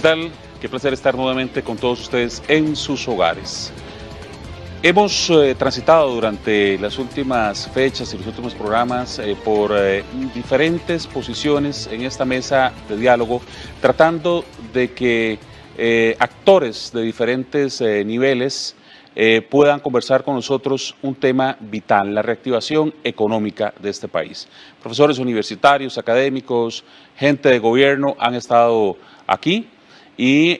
tal? Qué placer estar nuevamente con todos ustedes en sus hogares. Hemos transitado durante las últimas fechas y los últimos programas por diferentes posiciones en esta mesa de diálogo, tratando de que actores de diferentes niveles puedan conversar con nosotros un tema vital, la reactivación económica de este país. Profesores universitarios, académicos, gente de gobierno han estado aquí. Y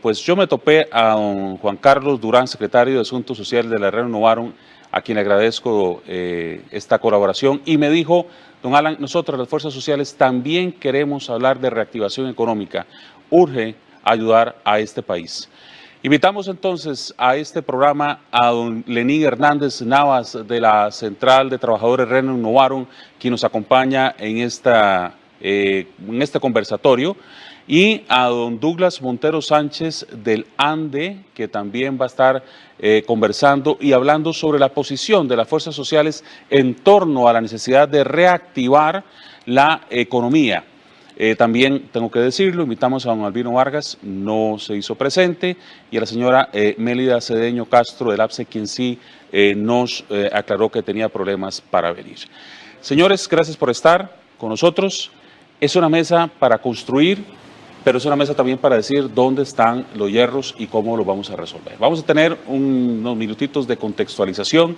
pues yo me topé a don Juan Carlos Durán, secretario de Asuntos Sociales de la Renovaron, a quien le agradezco esta colaboración, y me dijo, don Alan, nosotros las fuerzas sociales también queremos hablar de reactivación económica, urge ayudar a este país. Invitamos entonces a este programa a don Lenín Hernández Navas de la Central de Trabajadores Renovaron, quien nos acompaña en este conversatorio, y a don Douglas Montero Sánchez del ANDE, que también va a estar conversando y hablando sobre la posición de las fuerzas sociales en torno a la necesidad de reactivar la economía. También tengo que decirlo, invitamos a don Albino Vargas, no se hizo presente, y a la señora Mélida Cedeño Castro del APSE, quien sí nos aclaró que tenía problemas para venir. Señores, gracias por estar con nosotros. Es una mesa para construir, pero es una mesa también para decir dónde están los hierros y cómo los vamos a resolver. Vamos a tener unos minutitos de contextualización.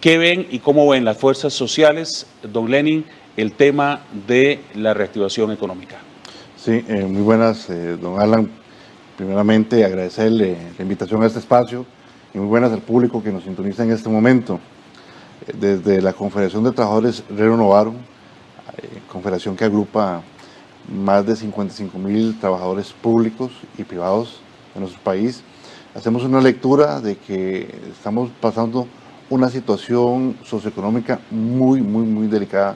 ¿Qué ven y cómo ven las fuerzas sociales, don Lenin, el tema de la reactivación económica? Sí, muy buenas, don Alan. Primeramente, agradecerle la invitación a este espacio y muy buenas al público que nos sintoniza en este momento. Desde la Confederación de Trabajadores Renovaron, confederación que agrupa más de 55.000 trabajadores públicos y privados de nuestro país, hacemos una lectura de que estamos pasando una situación socioeconómica muy delicada.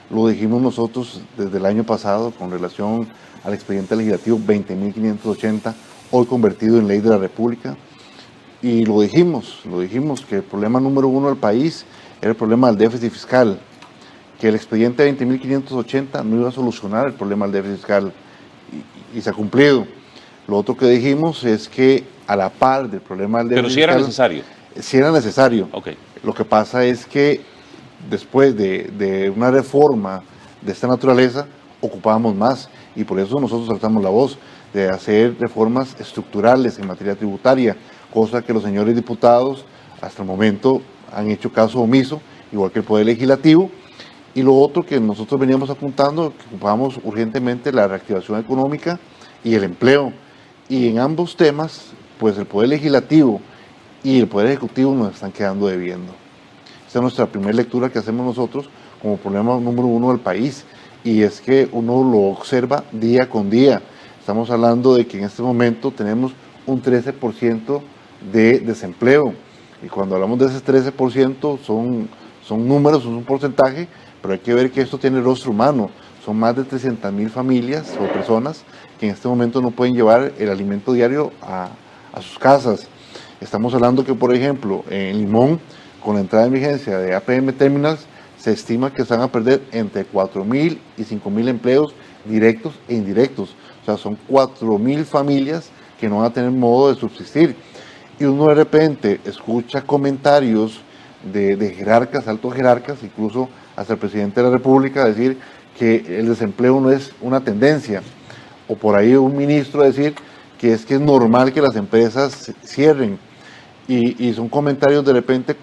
Lo dijimos nosotros desde el año pasado con relación al expediente legislativo 20.580, hoy convertido en ley de la República, y lo dijimos que el problema número uno del país era el problema del déficit fiscal, que el expediente 20.580 no iba a solucionar el problema del déficit fiscal, y se ha cumplido. Lo otro que dijimos es que a la par del problema del déficit fiscal... Pero si era necesario. Sí era necesario. Okay. Lo que pasa es que después de una reforma de esta naturaleza, ocupábamos más, y por eso nosotros alzamos la voz de hacer reformas estructurales en materia tributaria, cosa que los señores diputados hasta el momento han hecho caso omiso, igual que el Poder Legislativo. Y lo otro que nosotros veníamos apuntando, que ocupamos urgentemente la reactivación económica y el empleo. Y en ambos temas, pues el Poder Legislativo y el Poder Ejecutivo nos están quedando debiendo. Esta es nuestra primera lectura que hacemos nosotros como problema número uno del país. Y es que uno lo observa día con día. Estamos hablando de que en este momento tenemos un 13% de desempleo. Y cuando hablamos de ese 13% son números, es un porcentaje, pero hay que ver que esto tiene rostro humano. Son más de 300.000 familias o personas que en este momento no pueden llevar el alimento diario a sus casas. Estamos hablando que, por ejemplo, en Limón, con la entrada en vigencia de APM Terminals, se estima que se van a perder entre 4.000 y 5.000 empleos directos e indirectos. O sea, son 4.000 familias que no van a tener modo de subsistir. Y uno de repente escucha comentarios de jerarcas, altos jerarcas, incluso hasta el presidente de la República, decir que el desempleo no es una tendencia, o por ahí un ministro decir que es normal que las empresas cierren, y son comentarios de repente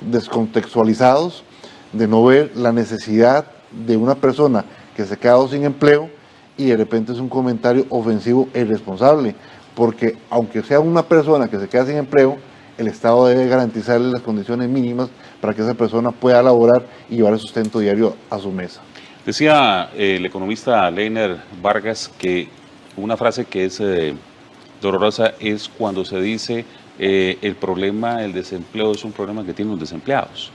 descontextualizados, de no ver la necesidad de una persona que se ha quedado sin empleo, y de repente es un comentario ofensivo e irresponsable, porque aunque sea una persona que se queda sin empleo, el Estado debe garantizarle las condiciones mínimas para que esa persona pueda laborar y llevar el sustento diario a su mesa. Decía el economista Leiner Vargas que una frase que es dolorosa es cuando se dice el problema del desempleo es un problema que tienen los desempleados,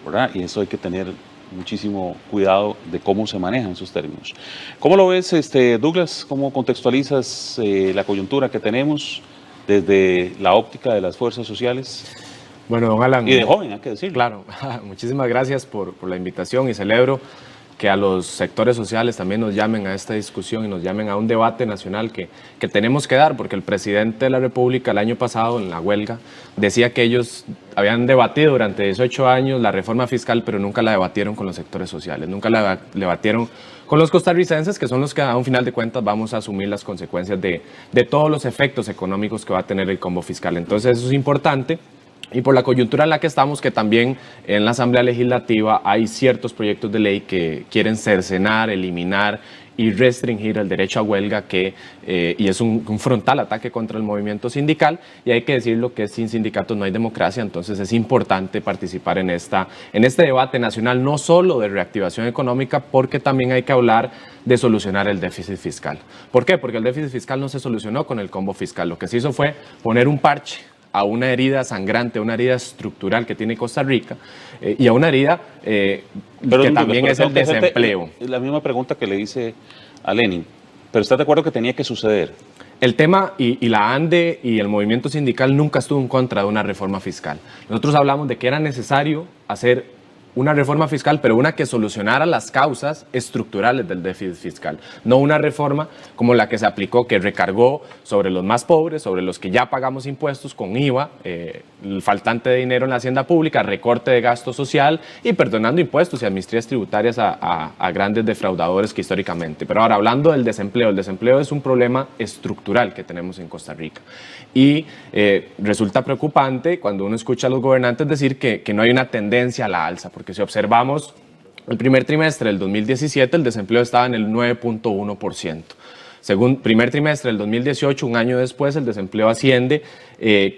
¿verdad? Y eso hay que tener muchísimo cuidado de cómo se manejan esos términos. ¿Cómo lo ves, Douglas? ¿Cómo contextualizas la coyuntura que tenemos desde la óptica de las fuerzas sociales? Bueno, don Alan. Y de joven, hay que decirlo. Claro, muchísimas gracias por la invitación, y celebro que a los sectores sociales también nos llamen a esta discusión y nos llamen a un debate nacional que tenemos que dar, porque el presidente de la República el año pasado en la huelga decía que ellos habían debatido durante 18 años la reforma fiscal, pero nunca la debatieron con los sectores sociales, nunca la debatieron con los costarricenses, que son los que a un final de cuentas vamos a asumir las consecuencias de todos los efectos económicos que va a tener el combo fiscal. Entonces eso es importante. Y por la coyuntura en la que estamos, que también en la Asamblea Legislativa hay ciertos proyectos de ley que quieren cercenar, eliminar y restringir el derecho a huelga, y es un frontal ataque contra el movimiento sindical, y hay que decirlo que sin sindicatos no hay democracia. Entonces es importante participar en este debate nacional, no solo de reactivación económica, porque también hay que hablar de solucionar el déficit fiscal. ¿Por qué? Porque el déficit fiscal no se solucionó con el combo fiscal, lo que se hizo fue poner un parche a una herida sangrante, a una herida estructural que tiene Costa Rica, y a una herida que también es el desempleo. La misma pregunta que le hice a Lenin, pero ¿estás de acuerdo que tenía que suceder? El tema y la ANDE y el movimiento sindical nunca estuvo en contra de una reforma fiscal. Nosotros hablamos de que era necesario hacer una reforma fiscal, pero una que solucionara las causas estructurales del déficit fiscal, no una reforma como la que se aplicó, que recargó sobre los más pobres, sobre los que ya pagamos impuestos con IVA, el faltante de dinero en la hacienda pública, recorte de gasto social y perdonando impuestos y amnistías tributarias a grandes defraudadores que históricamente. Pero ahora, hablando del desempleo, el desempleo es un problema estructural que tenemos en Costa Rica. Y resulta preocupante cuando uno escucha a los gobernantes decir que no hay una tendencia a la alza, porque si observamos el primer trimestre del 2017, el desempleo estaba en el 9.1%. Según primer trimestre del 2018, un año después, el desempleo asciende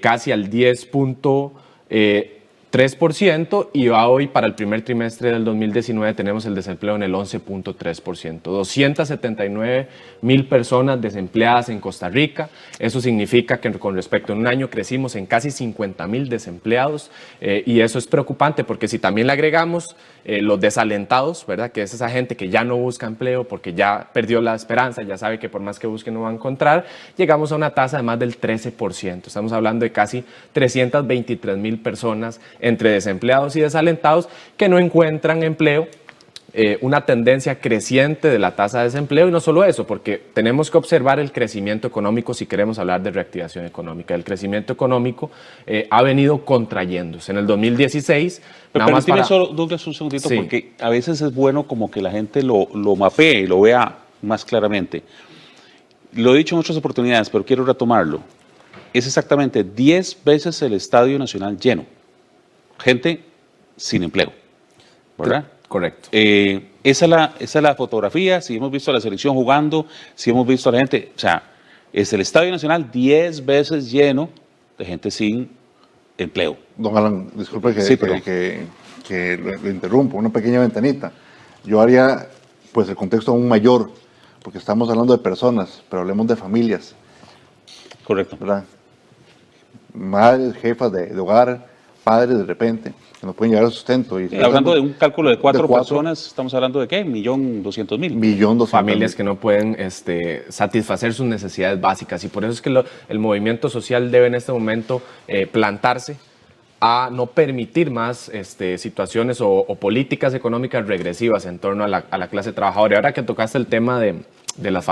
casi al 10.3%, y hoy para el primer trimestre del 2019 tenemos el desempleo en el 11.3%. 279,000 personas desempleadas en Costa Rica. Eso significa que con respecto a un año crecimos en casi 50,000 desempleados, y eso es preocupante porque si también le agregamos los desalentados, ¿verdad? Que es esa gente que ya no busca empleo porque ya perdió la esperanza, ya sabe que por más que busque no va a encontrar, llegamos a una tasa de más del 13%. Estamos hablando de casi 323,000 personas entre desempleados y desalentados que no encuentran empleo, una tendencia creciente de la tasa de desempleo, y no solo eso, porque tenemos que observar el crecimiento económico si queremos hablar de reactivación económica. El crecimiento económico ha venido contrayéndose. En el 2016... Pero permíteme solo, Douglas, un segundito, sí, porque a veces es bueno como que la gente lo mapee y lo vea más claramente. Lo he dicho en otras oportunidades, pero quiero retomarlo. Es exactamente 10 veces el Estadio Nacional lleno. Gente sin empleo, ¿verdad? Correcto. Esa es la fotografía. Si hemos visto a la selección jugando, si hemos visto a la gente, o sea, es el Estadio Nacional 10 veces lleno de gente sin empleo. Don Alan, disculpe sí, que lo interrumpo, una pequeña ventanita. Yo haría pues el contexto aún mayor, porque estamos hablando de personas, pero hablemos de familias. Correcto. ¿Verdad? Madres, jefas de hogar, padres de repente, que no pueden llegar al sustento. Y hablando de un cálculo de cuatro personas, estamos hablando de ¿qué? 1.200.000. 1.200.000. Familias que no pueden satisfacer sus necesidades básicas, y por eso es que el movimiento social debe en este momento plantarse a no permitir más situaciones o políticas económicas regresivas en torno a la clase trabajadora. Y ahora que tocaste el tema de las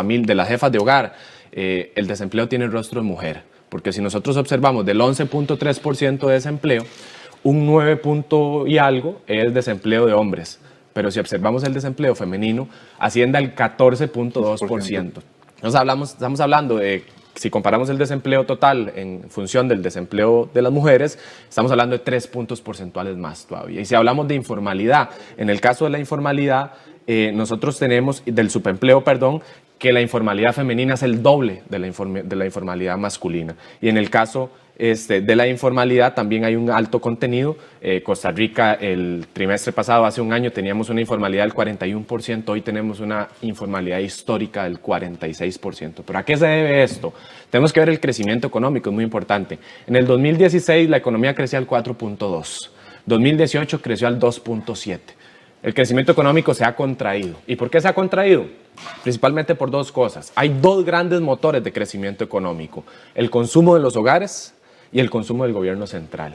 jefas de hogar, el desempleo tiene el rostro de mujer, porque si nosotros observamos del 11.3% de desempleo, un 9 y algo es desempleo de hombres, pero si observamos el desempleo femenino, asciende al 14.2%. Estamos hablando de, si comparamos el desempleo total en función del desempleo de las mujeres, estamos hablando de 3 puntos porcentuales más todavía. Y si hablamos de informalidad, en el caso de la informalidad, nosotros tenemos, del subempleo, perdón, que la informalidad femenina es el doble de la informalidad masculina. Y en el caso de la informalidad también hay un alto contenido. Costa Rica el trimestre pasado, hace un año, teníamos una informalidad del 41%, hoy tenemos una informalidad histórica del 46%. ¿Pero a qué se debe esto? Tenemos que ver el crecimiento económico, es muy importante. En el 2016 la economía crecía al 4.2%, 2018 creció al 2.7%. El crecimiento económico se ha contraído. ¿Y por qué se ha contraído? Principalmente por dos cosas. Hay dos grandes motores de crecimiento económico: el consumo de los hogares y el consumo del gobierno central.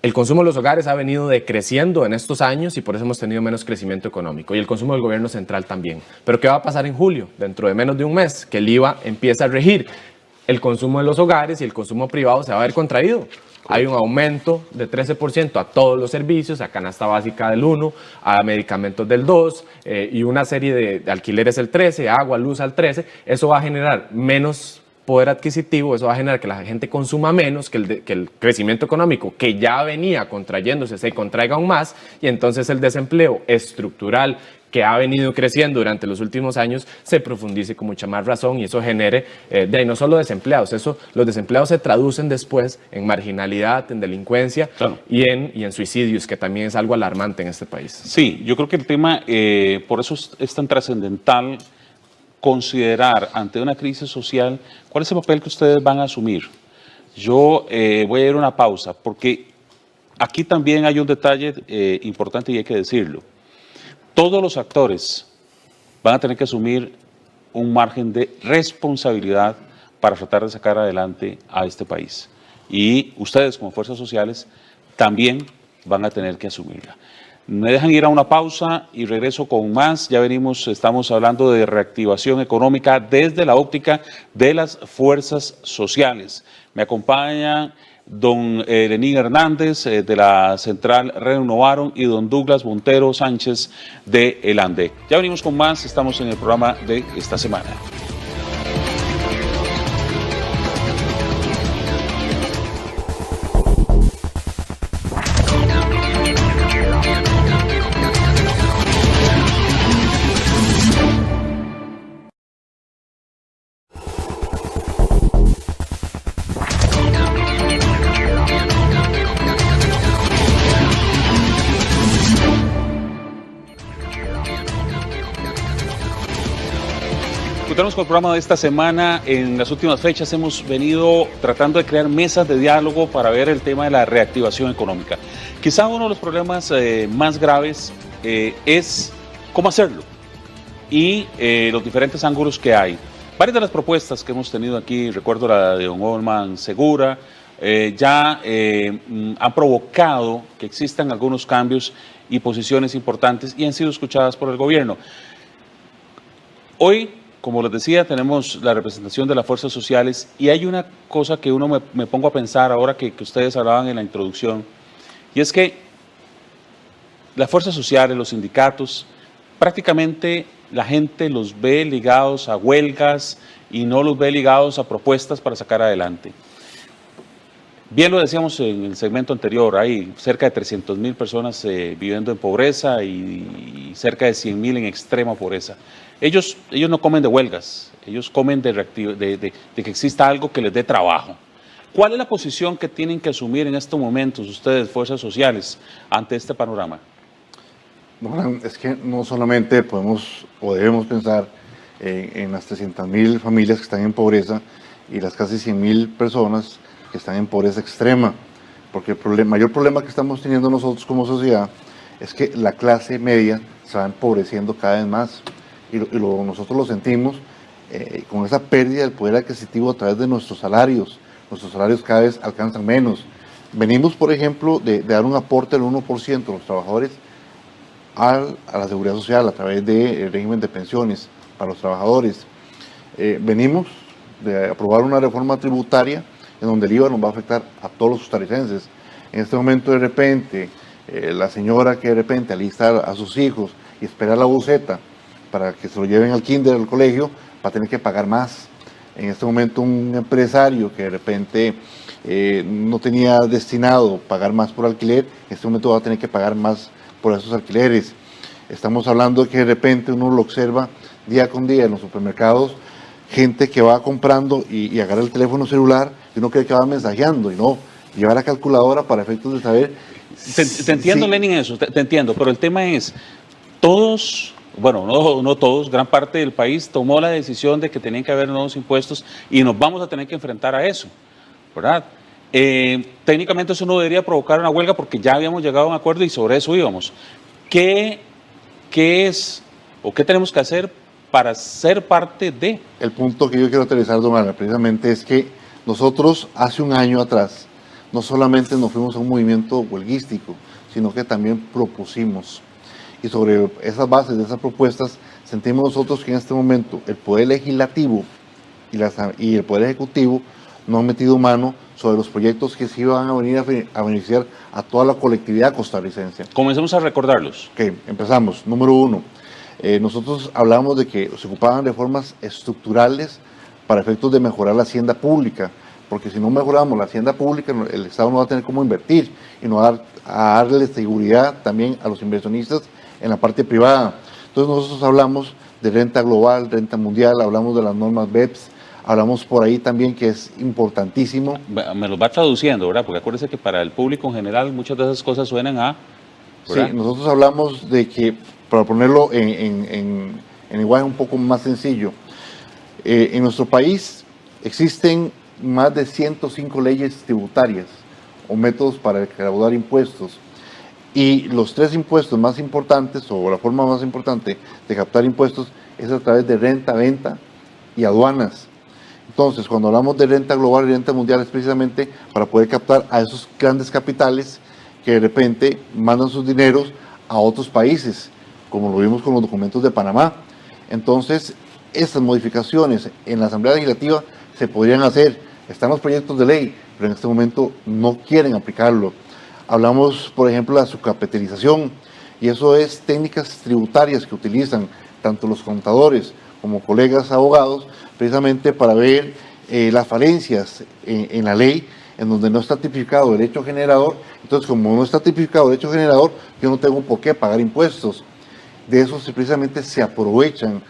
El consumo de los hogares ha venido decreciendo en estos años y por eso hemos tenido menos crecimiento económico, y el consumo del gobierno central también. Pero ¿qué va a pasar en julio? Dentro de menos de un mes, que el IVA empieza a regir. El consumo de los hogares y el consumo privado se va a ver contraído. Hay un aumento de 13% a todos los servicios, a canasta básica del 1%, a medicamentos del 2%, y una serie de alquileres el 13%, agua, luz al 13%. Eso va a generar menos poder adquisitivo, eso va a generar que la gente consuma menos, que el crecimiento económico, que ya venía contrayéndose, se contraiga aún más, y entonces el desempleo estructural que ha venido creciendo durante los últimos años se profundice con mucha más razón, y eso genere, no solo desempleados, los desempleados se traducen después en marginalidad, en delincuencia, claro, y en suicidios, que también es algo alarmante en este país. Sí, yo creo que el tema, por eso es tan trascendental considerar ante una crisis social cuál es el papel que ustedes van a asumir. Yo voy a ir a una pausa, porque aquí también hay un detalle importante y hay que decirlo. Todos los actores van a tener que asumir un margen de responsabilidad para tratar de sacar adelante a este país. Y ustedes, como fuerzas sociales, también van a tener que asumirla. Me dejan ir a una pausa y regreso con más. Ya venimos, estamos hablando de reactivación económica desde la óptica de las fuerzas sociales. Me acompaña don Lenín Hernández de la Central Renovaron y don Douglas Montero Sánchez de El Ande. Ya venimos con más, estamos en el programa de esta semana. Continuamos con el programa de esta semana. En las últimas fechas hemos venido tratando de crear mesas de diálogo para ver el tema de la reactivación económica. Quizá uno de los problemas más graves es cómo hacerlo y los diferentes ángulos que hay. Varias de las propuestas que hemos tenido aquí, recuerdo la de don Olman Segura, ya han provocado que existan algunos cambios y posiciones importantes y han sido escuchadas por el gobierno. Hoy, como les decía, tenemos la representación de las fuerzas sociales y hay una cosa que uno me pongo a pensar ahora que ustedes hablaban en la introducción, y es que las fuerzas sociales, los sindicatos, prácticamente la gente los ve ligados a huelgas y no los ve ligados a propuestas para sacar adelante. Bien lo decíamos en el segmento anterior, hay cerca de 300.000 personas viviendo en pobreza y cerca de 100.000 en extrema pobreza. Ellos no comen de huelgas, ellos comen de que exista algo que les dé trabajo. ¿Cuál es la posición que tienen que asumir en estos momentos ustedes, fuerzas sociales, ante este panorama? Bueno, es que no solamente podemos o debemos pensar en las 300.000 familias que están en pobreza y las casi 100.000 personas que están en pobreza extrema, porque el mayor problema que estamos teniendo nosotros como sociedad es que la clase media se va empobreciendo cada vez más. Nosotros lo sentimos con esa pérdida del poder adquisitivo a través de nuestros salarios. Nuestros salarios cada vez alcanzan menos. Venimos, por ejemplo, de dar un aporte del 1% de los trabajadores a la seguridad social a través del régimen de pensiones para los trabajadores. Venimos de aprobar una reforma tributaria en donde el IVA nos va a afectar a todos los costarricenses. En este momento, de repente, la señora que de repente alista a sus hijos y espera la buseta para que se lo lleven al kinder, al colegio, va a tener que pagar más. En este momento un empresario que de repente no tenía destinado pagar más por alquiler, en este momento va a tener que pagar más por esos alquileres. Estamos hablando de que de repente uno lo observa día con día en los supermercados, gente que va comprando y agarra el teléfono celular y uno cree que va mensajeando y no, llevar la calculadora para efectos de saber. Te entiendo, sí. Lenin, eso, te entiendo, pero el tema es, todos... Bueno, no todos, gran parte del país tomó la decisión de que tenían que haber nuevos impuestos y nos vamos a tener que enfrentar a eso, ¿verdad? Técnicamente eso no debería provocar una huelga porque ya habíamos llegado a un acuerdo y sobre eso íbamos. ¿Qué es o qué tenemos que hacer para ser parte de? El punto que yo quiero aterrizar, don Álvaro, precisamente es que nosotros hace un año atrás no solamente nos fuimos a un movimiento huelguístico, sino que también propusimos. Y sobre esas bases de esas propuestas, sentimos nosotros que en este momento el Poder Legislativo y el Poder Ejecutivo no han metido mano sobre los proyectos que sí van a venir a beneficiar a toda la colectividad costarricense. Comencemos a recordarlos. Ok, empezamos. Número 1, nosotros hablamos de que se ocupaban reformas estructurales para efectos de mejorar la hacienda pública, porque si no mejoramos la hacienda pública, el Estado no va a tener cómo invertir y no va a darle seguridad también a los inversionistas en la parte privada. Entonces nosotros hablamos de renta global, renta mundial, hablamos de las normas BEPS, hablamos por ahí también que es importantísimo. Me los va traduciendo, ¿verdad? Porque acuérdense que para el público en general muchas de esas cosas suenan a... ¿verdad? Sí, nosotros hablamos de que, para ponerlo en lenguaje un poco más sencillo, en nuestro país existen más de 105 leyes tributarias o métodos para recaudar impuestos. Y los 3 impuestos más importantes, o la forma más importante de captar impuestos, es a través de renta, venta y aduanas. Entonces, cuando hablamos de renta global y renta mundial, es precisamente para poder captar a esos grandes capitales que de repente mandan sus dineros a otros países, como lo vimos con los documentos de Panamá. Entonces, estas modificaciones en la Asamblea Legislativa se podrían hacer. Están los proyectos de ley, pero en este momento no quieren aplicarlo. Hablamos, por ejemplo, de la subcapitalización, y eso es técnicas tributarias que utilizan tanto los contadores como colegas abogados, precisamente para ver las falencias en la ley, en donde no está tipificado derecho generador. Entonces, como no está tipificado derecho generador, yo no tengo por qué pagar impuestos. De eso precisamente se aprovechan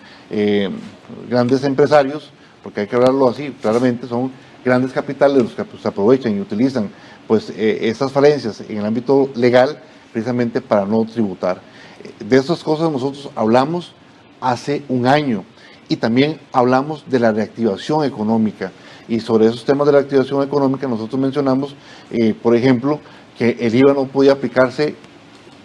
grandes empresarios, porque hay que hablarlo así, claramente son grandes capitales los que se aprovechan y utilizan pues esas falencias en el ámbito legal precisamente para no tributar. De esas cosas nosotros hablamos hace un año, y también hablamos de la reactivación económica, y sobre esos temas de la reactivación económica nosotros mencionamos, por ejemplo, que el IVA no podía aplicarse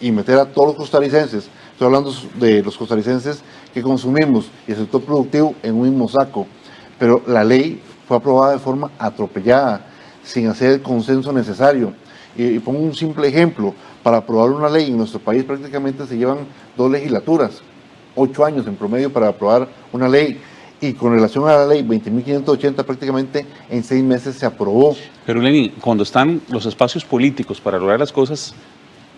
y meter a todos los costarricenses. Estoy hablando de los costarricenses que consumimos y el sector productivo en un mismo saco, pero la ley fue aprobada de forma atropellada, sin hacer el consenso necesario. Y pongo un simple ejemplo: para aprobar una ley en nuestro país prácticamente se llevan 2 legislaturas, 8 años en promedio para aprobar una ley, y con relación a la ley 20.580 prácticamente en 6 meses se aprobó. Pero Lenin, cuando están los espacios políticos para lograr las cosas,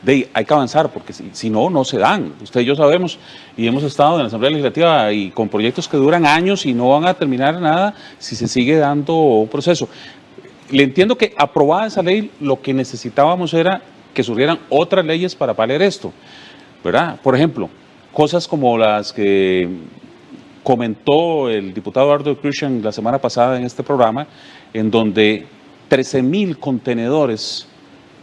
hay que avanzar, porque si no, no se dan. Usted y yo sabemos, y hemos estado en la Asamblea Legislativa y con proyectos que duran años y no van a terminar nada si se sigue dando un proceso. Le entiendo que aprobada esa ley, lo que necesitábamos era que surgieran otras leyes para paliar esto, ¿verdad? Por ejemplo, cosas como las que comentó el diputado Eduardo Christian la semana pasada en este programa, en donde 13.000 contenedores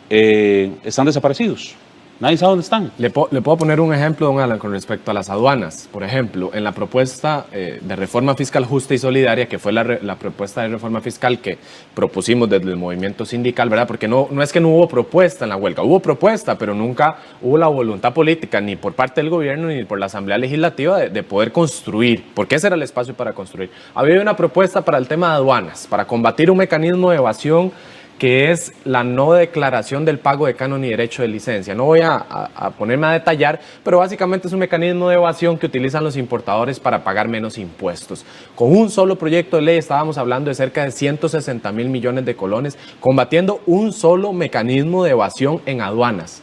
están desaparecidos. Nadie sabe dónde están. Le puedo poner un ejemplo, don Alan, con respecto a las aduanas. Por ejemplo, en la propuesta de reforma fiscal justa y solidaria, que fue la propuesta de reforma fiscal que propusimos desde el movimiento sindical, ¿verdad? Porque no es que no hubo propuesta en la huelga, hubo propuesta, pero nunca hubo la voluntad política, ni por parte del gobierno, ni por la Asamblea Legislativa, de poder construir, porque ese era el espacio para construir. Había una propuesta para el tema de aduanas, para combatir un mecanismo de evasión que es la no declaración del pago de canon y derecho de licencia. No voy a ponerme a detallar, pero básicamente es un mecanismo de evasión que utilizan los importadores para pagar menos impuestos. Con un solo proyecto de ley estábamos hablando de cerca de 160.000 millones de colones, combatiendo un solo mecanismo de evasión en aduanas.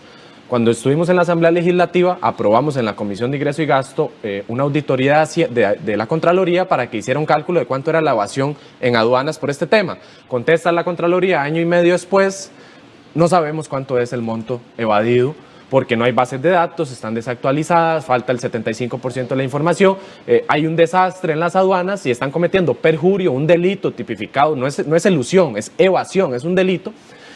Cuando estuvimos en la Asamblea Legislativa, aprobamos en la Comisión de Ingreso y Gasto una auditoría de la Contraloría para que hiciera un cálculo de cuánto era la evasión en aduanas por este tema. Contesta la Contraloría año y medio después, no sabemos cuánto es el monto evadido, porque no hay bases de datos, están desactualizadas, falta el 75% de la información, hay un desastre en las aduanas y están cometiendo perjurio, un delito tipificado, no es elusión, es evasión, es un delito,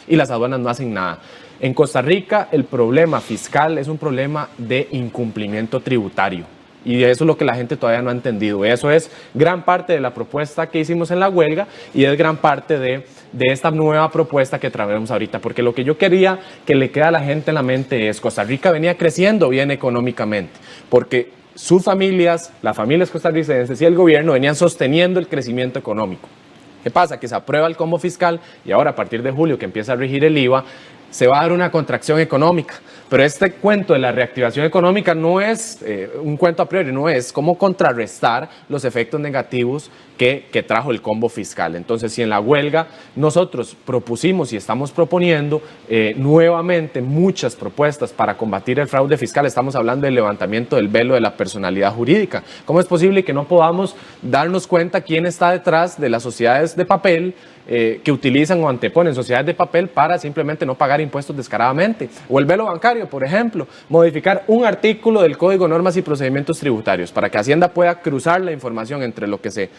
y las aduanas no hacen nada. En Costa Rica el problema fiscal es un problema de incumplimiento tributario, y eso es lo que la gente todavía no ha entendido. Eso es gran parte de la propuesta que hicimos en la huelga y es gran parte de esta nueva propuesta que traemos ahorita, porque lo que yo quería que le quede a la gente en la mente es: Costa Rica venía creciendo bien económicamente, porque sus familias, las familias costarricenses y el gobierno venían sosteniendo el crecimiento económico. ¿Qué pasa? Que se aprueba el combo fiscal y ahora a partir de julio que empieza a regir el IVA, se va a dar una contracción económica. Pero este cuento de la reactivación económica no es un cuento a priori, no es cómo contrarrestar los efectos negativos que trajo el combo fiscal. Entonces, si en la huelga nosotros propusimos y estamos proponiendo nuevamente muchas propuestas para combatir el fraude fiscal, estamos hablando del levantamiento del velo de la personalidad jurídica. ¿Cómo es posible que no podamos darnos cuenta quién está detrás de las sociedades de papel que utilizan o anteponen sociedades de papel para simplemente no pagar impuestos descaradamente? O el velo bancario, por ejemplo, modificar un artículo del Código de Normas y Procedimientos Tributarios para que Hacienda pueda cruzar la información entre lo que se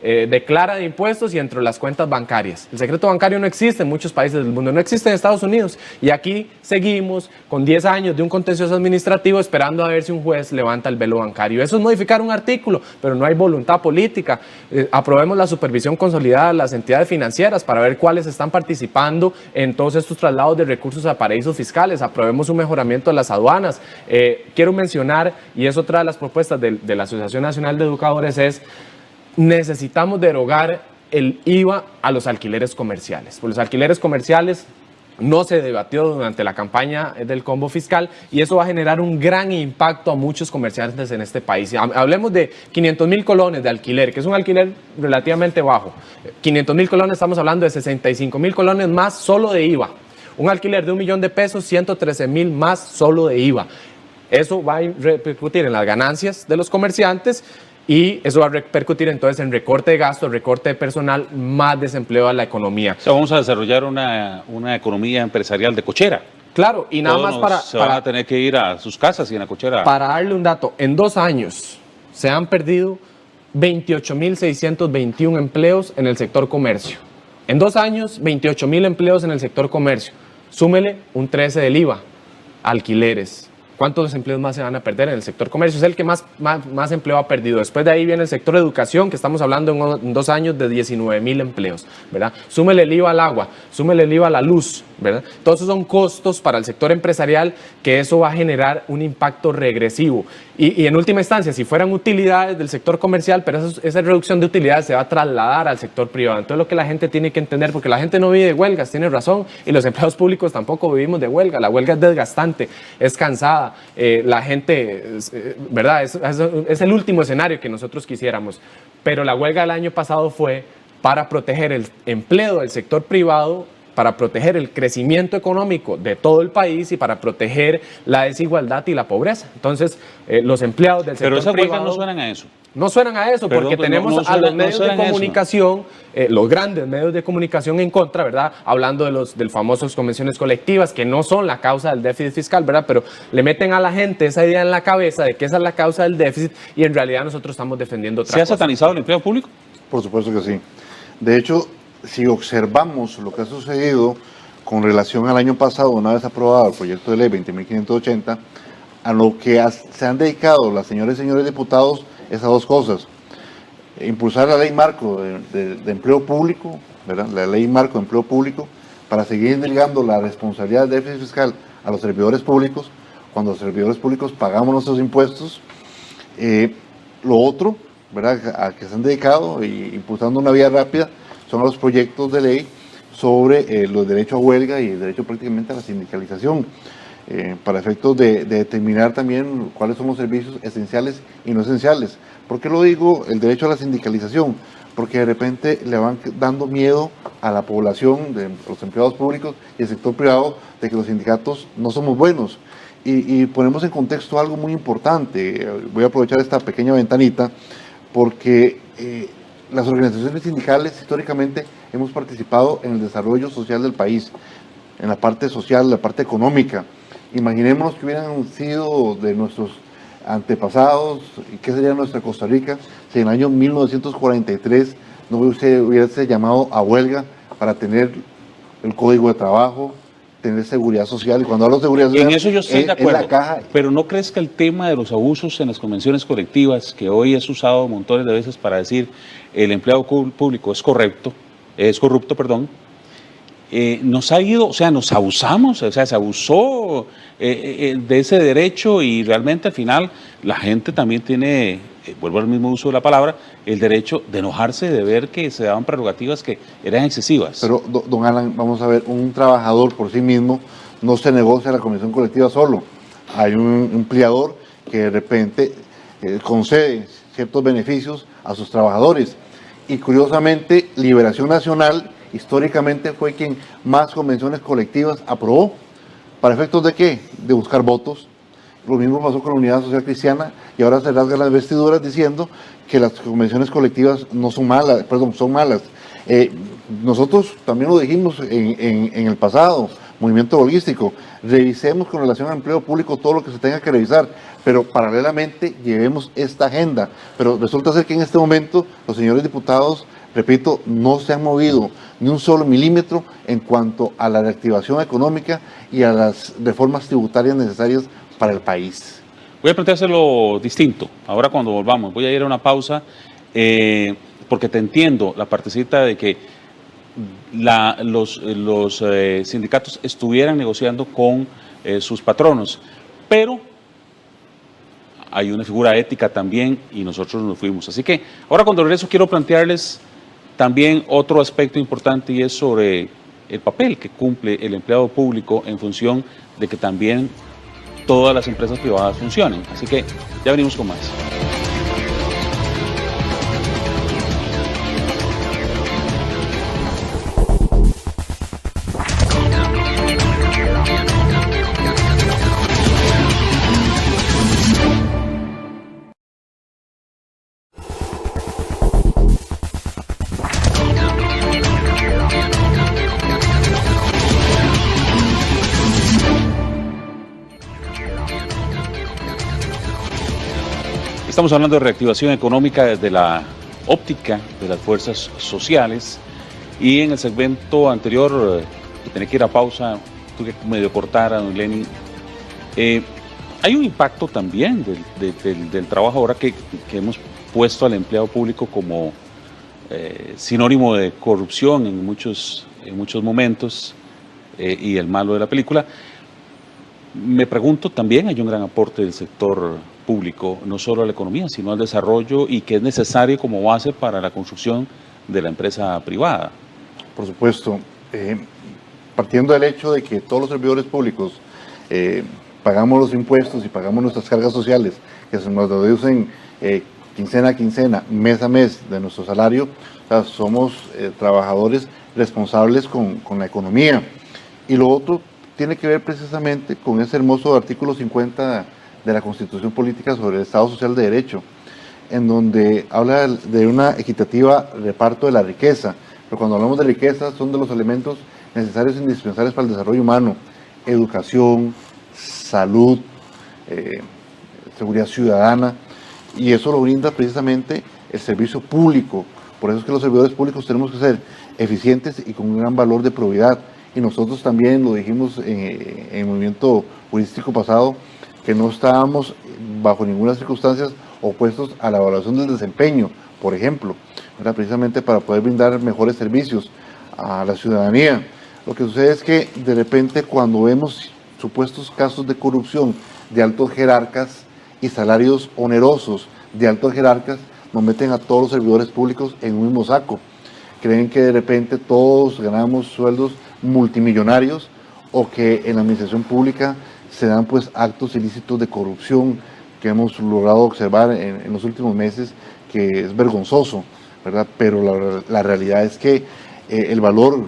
declara de impuestos y entre las cuentas bancarias. El secreto bancario no existe en muchos países del mundo, no existe en Estados Unidos, y aquí seguimos con 10 años de un contencioso administrativo esperando a ver si un juez levanta el velo bancario. Eso es modificar un artículo, pero no hay voluntad política. Aprobemos la supervisión consolidada de las entidades financieras para ver cuáles están participando en todos estos traslados de recursos a paraísos fiscales, aprobemos un mejoramiento de las aduanas. Quiero mencionar, y es otra de las propuestas de la Asociación Nacional de Educadores, es necesitamos derogar el IVA a los alquileres comerciales. Por los alquileres comerciales no se debatió durante la campaña del combo fiscal y eso va a generar un gran impacto a muchos comerciantes en este país. Hablemos de 500,000 colones de alquiler, que es un alquiler relativamente bajo. 500,000 colones, estamos hablando de 65,000 colones más solo de IVA. Un alquiler de 1 millón de pesos, 113,000 más solo de IVA. Eso va a repercutir en las ganancias de los comerciantes y eso va a repercutir entonces en recorte de gastos, recorte de personal, más desempleo a la economía. O sea, vamos a desarrollar una economía empresarial de cochera. Claro, y nada más van a tener que ir a sus casas y en la cochera. Para darle un dato, en 2 años se han perdido 28,621 empleos en el sector comercio. En 2 años, 28,000 empleos en el sector comercio. Súmele un 13 del IVA, alquileres. ¿Cuántos empleos más se van a perder en el sector comercio? Es el que más empleo ha perdido. Después de ahí viene el sector educación, que estamos hablando en 2 años de 19,000 empleos, ¿verdad? Súmele el IVA al agua, súmele el IVA a la luz, ¿verdad? Todos esos son costos para el sector empresarial que eso va a generar un impacto regresivo. Y en última instancia, si fueran utilidades del sector comercial, pero esa reducción de utilidades se va a trasladar al sector privado. Entonces lo que la gente tiene que entender, porque la gente no vive de huelgas, tiene razón, y los empleados públicos tampoco vivimos de huelga. La huelga es desgastante, es cansada. La gente, ¿verdad? Es el último escenario que nosotros quisiéramos. Pero la huelga del año pasado fue para proteger el empleo del sector privado, para proteger el crecimiento económico de todo el país y para proteger la desigualdad y la pobreza. Entonces, los empleados del sector privado... Pero esas huelgas no suenan a eso. No suenan a eso, porque tenemos a los medios de comunicación, los grandes medios de comunicación en contra, ¿verdad? Hablando de famosas convenciones colectivas, que no son la causa del déficit fiscal, ¿verdad? Pero le meten a la gente esa idea en la cabeza de que esa es la causa del déficit y en realidad nosotros estamos defendiendo otra cosa. ¿Se ha satanizado el empleo público? Por supuesto que sí. De hecho, si observamos lo que ha sucedido con relación al año pasado, una vez aprobado el proyecto de ley 20.580, a lo que se han dedicado las señoras y señores diputados es a 2 cosas. Impulsar la ley marco de empleo público, ¿verdad? La ley marco de empleo público, para seguir delegando la responsabilidad del déficit fiscal a los servidores públicos, cuando los servidores públicos pagamos nuestros impuestos. Lo otro, ¿verdad?, a que se han dedicado y impulsando una vía rápida, son los proyectos de ley sobre los derechos a huelga y el derecho prácticamente a la sindicalización, para efectos de determinar también cuáles son los servicios esenciales y no esenciales. ¿Por qué lo digo, el derecho a la sindicalización? Porque de repente le van dando miedo a la población, de los empleados públicos y el sector privado, de que los sindicatos no somos buenos. Y ponemos en contexto algo muy importante. Voy a aprovechar esta pequeña ventanita, porque las organizaciones sindicales históricamente hemos participado en el desarrollo social del país, en la parte social, la parte económica. Imaginémonos que hubieran sido de nuestros antepasados, y qué sería nuestra Costa Rica si en el año 1943 no hubiese llamado a huelga para tener el código de trabajo, tener seguridad social. Y cuando hablo de seguridad social, en eso yo estoy de acuerdo, la caja. Pero ¿no crees que el tema de los abusos en las convenciones colectivas, que hoy es usado montones de veces para decir el empleado público es corrupto, nos ha ido, o sea, nos abusamos, o sea, se abusó de ese derecho y realmente al final la gente también tiene vuelvo al mismo uso de la palabra, el derecho de enojarse de ver que se daban prerrogativas que eran excesivas. Pero, don Alan, vamos a ver, un trabajador por sí mismo no se negocia la convención colectiva solo. Hay un empleador que de repente concede ciertos beneficios a sus trabajadores. Y curiosamente, Liberación Nacional históricamente fue quien más convenciones colectivas aprobó. ¿Para efectos de qué? De buscar votos. Lo mismo pasó con la Unidad Social Cristiana y ahora se rasgan las vestiduras diciendo que las convenciones colectivas no son malas, perdón, son malas. Nosotros también lo dijimos en el pasado, movimiento holístico, revisemos con relación al empleo público todo lo que se tenga que revisar, pero paralelamente llevemos esta agenda. Pero resulta ser que en este momento los señores diputados, repito, no se han movido ni un solo milímetro en cuanto a la reactivación económica y a las reformas tributarias necesarias para el país. Voy a planteárselo distinto. Ahora cuando volvamos, voy a ir a una pausa porque te entiendo la partecita de que los sindicatos estuvieran negociando con sus patronos, pero hay una figura ética también y nosotros nos fuimos. Así que ahora cuando regreso quiero plantearles también otro aspecto importante y es sobre el papel que cumple el empleado público en función de que también todas las empresas privadas funcionen. Así que ya venimos con más. Estamos hablando de reactivación económica desde la óptica de las fuerzas sociales y en el segmento anterior, que tenía que ir a pausa, tuve que medio cortar a don Lenin. Hay un impacto también del trabajo ahora que hemos puesto al empleado público como sinónimo de corrupción en muchos momentos y el malo de la película. Me pregunto también, hay un gran aporte del sector público, no solo a la economía, sino al desarrollo y que es necesario como base para la construcción de la empresa privada. Por supuesto, partiendo del hecho de que todos los servidores públicos pagamos los impuestos y pagamos nuestras cargas sociales, que se nos deducen quincena a quincena, mes a mes de nuestro salario, o sea, somos trabajadores responsables con la economía. Y lo otro tiene que ver precisamente con ese hermoso artículo 50 de la Constitución Política sobre el Estado Social de Derecho, en donde habla de una equitativa reparto de la riqueza. Pero cuando hablamos de riqueza son de los elementos necesarios e indispensables para el desarrollo humano: educación, salud, seguridad ciudadana, y eso lo brinda precisamente el servicio público. Por eso es que los servidores públicos tenemos que ser eficientes y con un gran valor de probidad. Y nosotros también lo dijimos en el movimiento humorístico pasado, que no estábamos bajo ninguna circunstancia opuestos a la evaluación del desempeño, por ejemplo, ¿verdad? Precisamente para poder brindar mejores servicios a la ciudadanía. Lo que sucede es que de repente cuando vemos supuestos casos de corrupción de altos jerarcas y salarios onerosos de altos jerarcas, nos meten a todos los servidores públicos en un mismo saco. Creen que de repente todos ganamos sueldos multimillonarios o que en la administración pública se dan pues actos ilícitos de corrupción que hemos logrado observar en los últimos meses, que es vergonzoso, ¿verdad? Pero la realidad es que el valor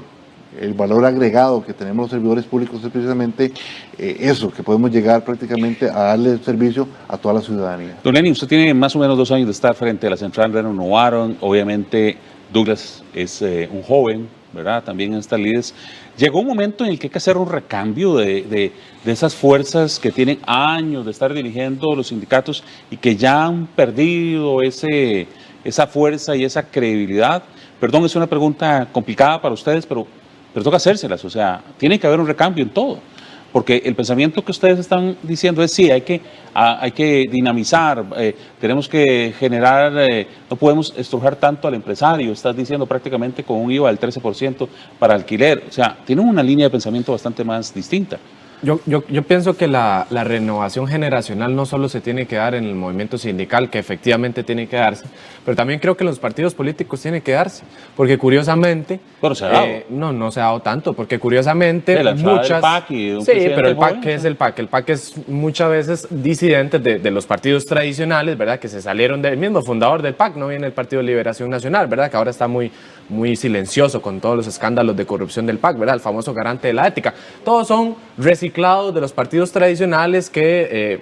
agregado que tenemos los servidores públicos es precisamente eso, que podemos llegar prácticamente a darle servicio a toda la ciudadanía. Don Lenin, usted tiene más o menos 2 años de estar frente a la central renovaron, obviamente Douglas es un joven, ¿verdad? También en estas líderes. Llegó un momento en el que hay que hacer un recambio de esas fuerzas que tienen años de estar dirigiendo los sindicatos y que ya han perdido esa fuerza y esa credibilidad. Perdón, es una pregunta complicada para ustedes, pero toca hacérselas. O sea, tiene que haber un recambio en todo. Porque el pensamiento que ustedes están diciendo es sí, hay que dinamizar, tenemos que generar, no podemos estrujar tanto al empresario, estás diciendo prácticamente con un IVA del 13% para alquiler, o sea, tienen una línea de pensamiento bastante más distinta. Yo pienso que la renovación generacional no solo se tiene que dar en el movimiento sindical, que efectivamente tiene que darse, pero también creo que los partidos políticos tienen que darse, porque curiosamente... Pero se ha dado. No se ha dado tanto, porque curiosamente muchas... Del PAC y de un sí, pero el PAC, joven, ¿qué es el PAC? El PAC es muchas veces disidentes de los partidos tradicionales, ¿verdad? Que se salieron del mismo fundador del PAC, no viene el Partido de Liberación Nacional, ¿verdad? Que ahora está muy silencioso con todos los escándalos de corrupción del PAC, ¿verdad? El famoso garante de la ética. Todos son reciclados de los partidos tradicionales que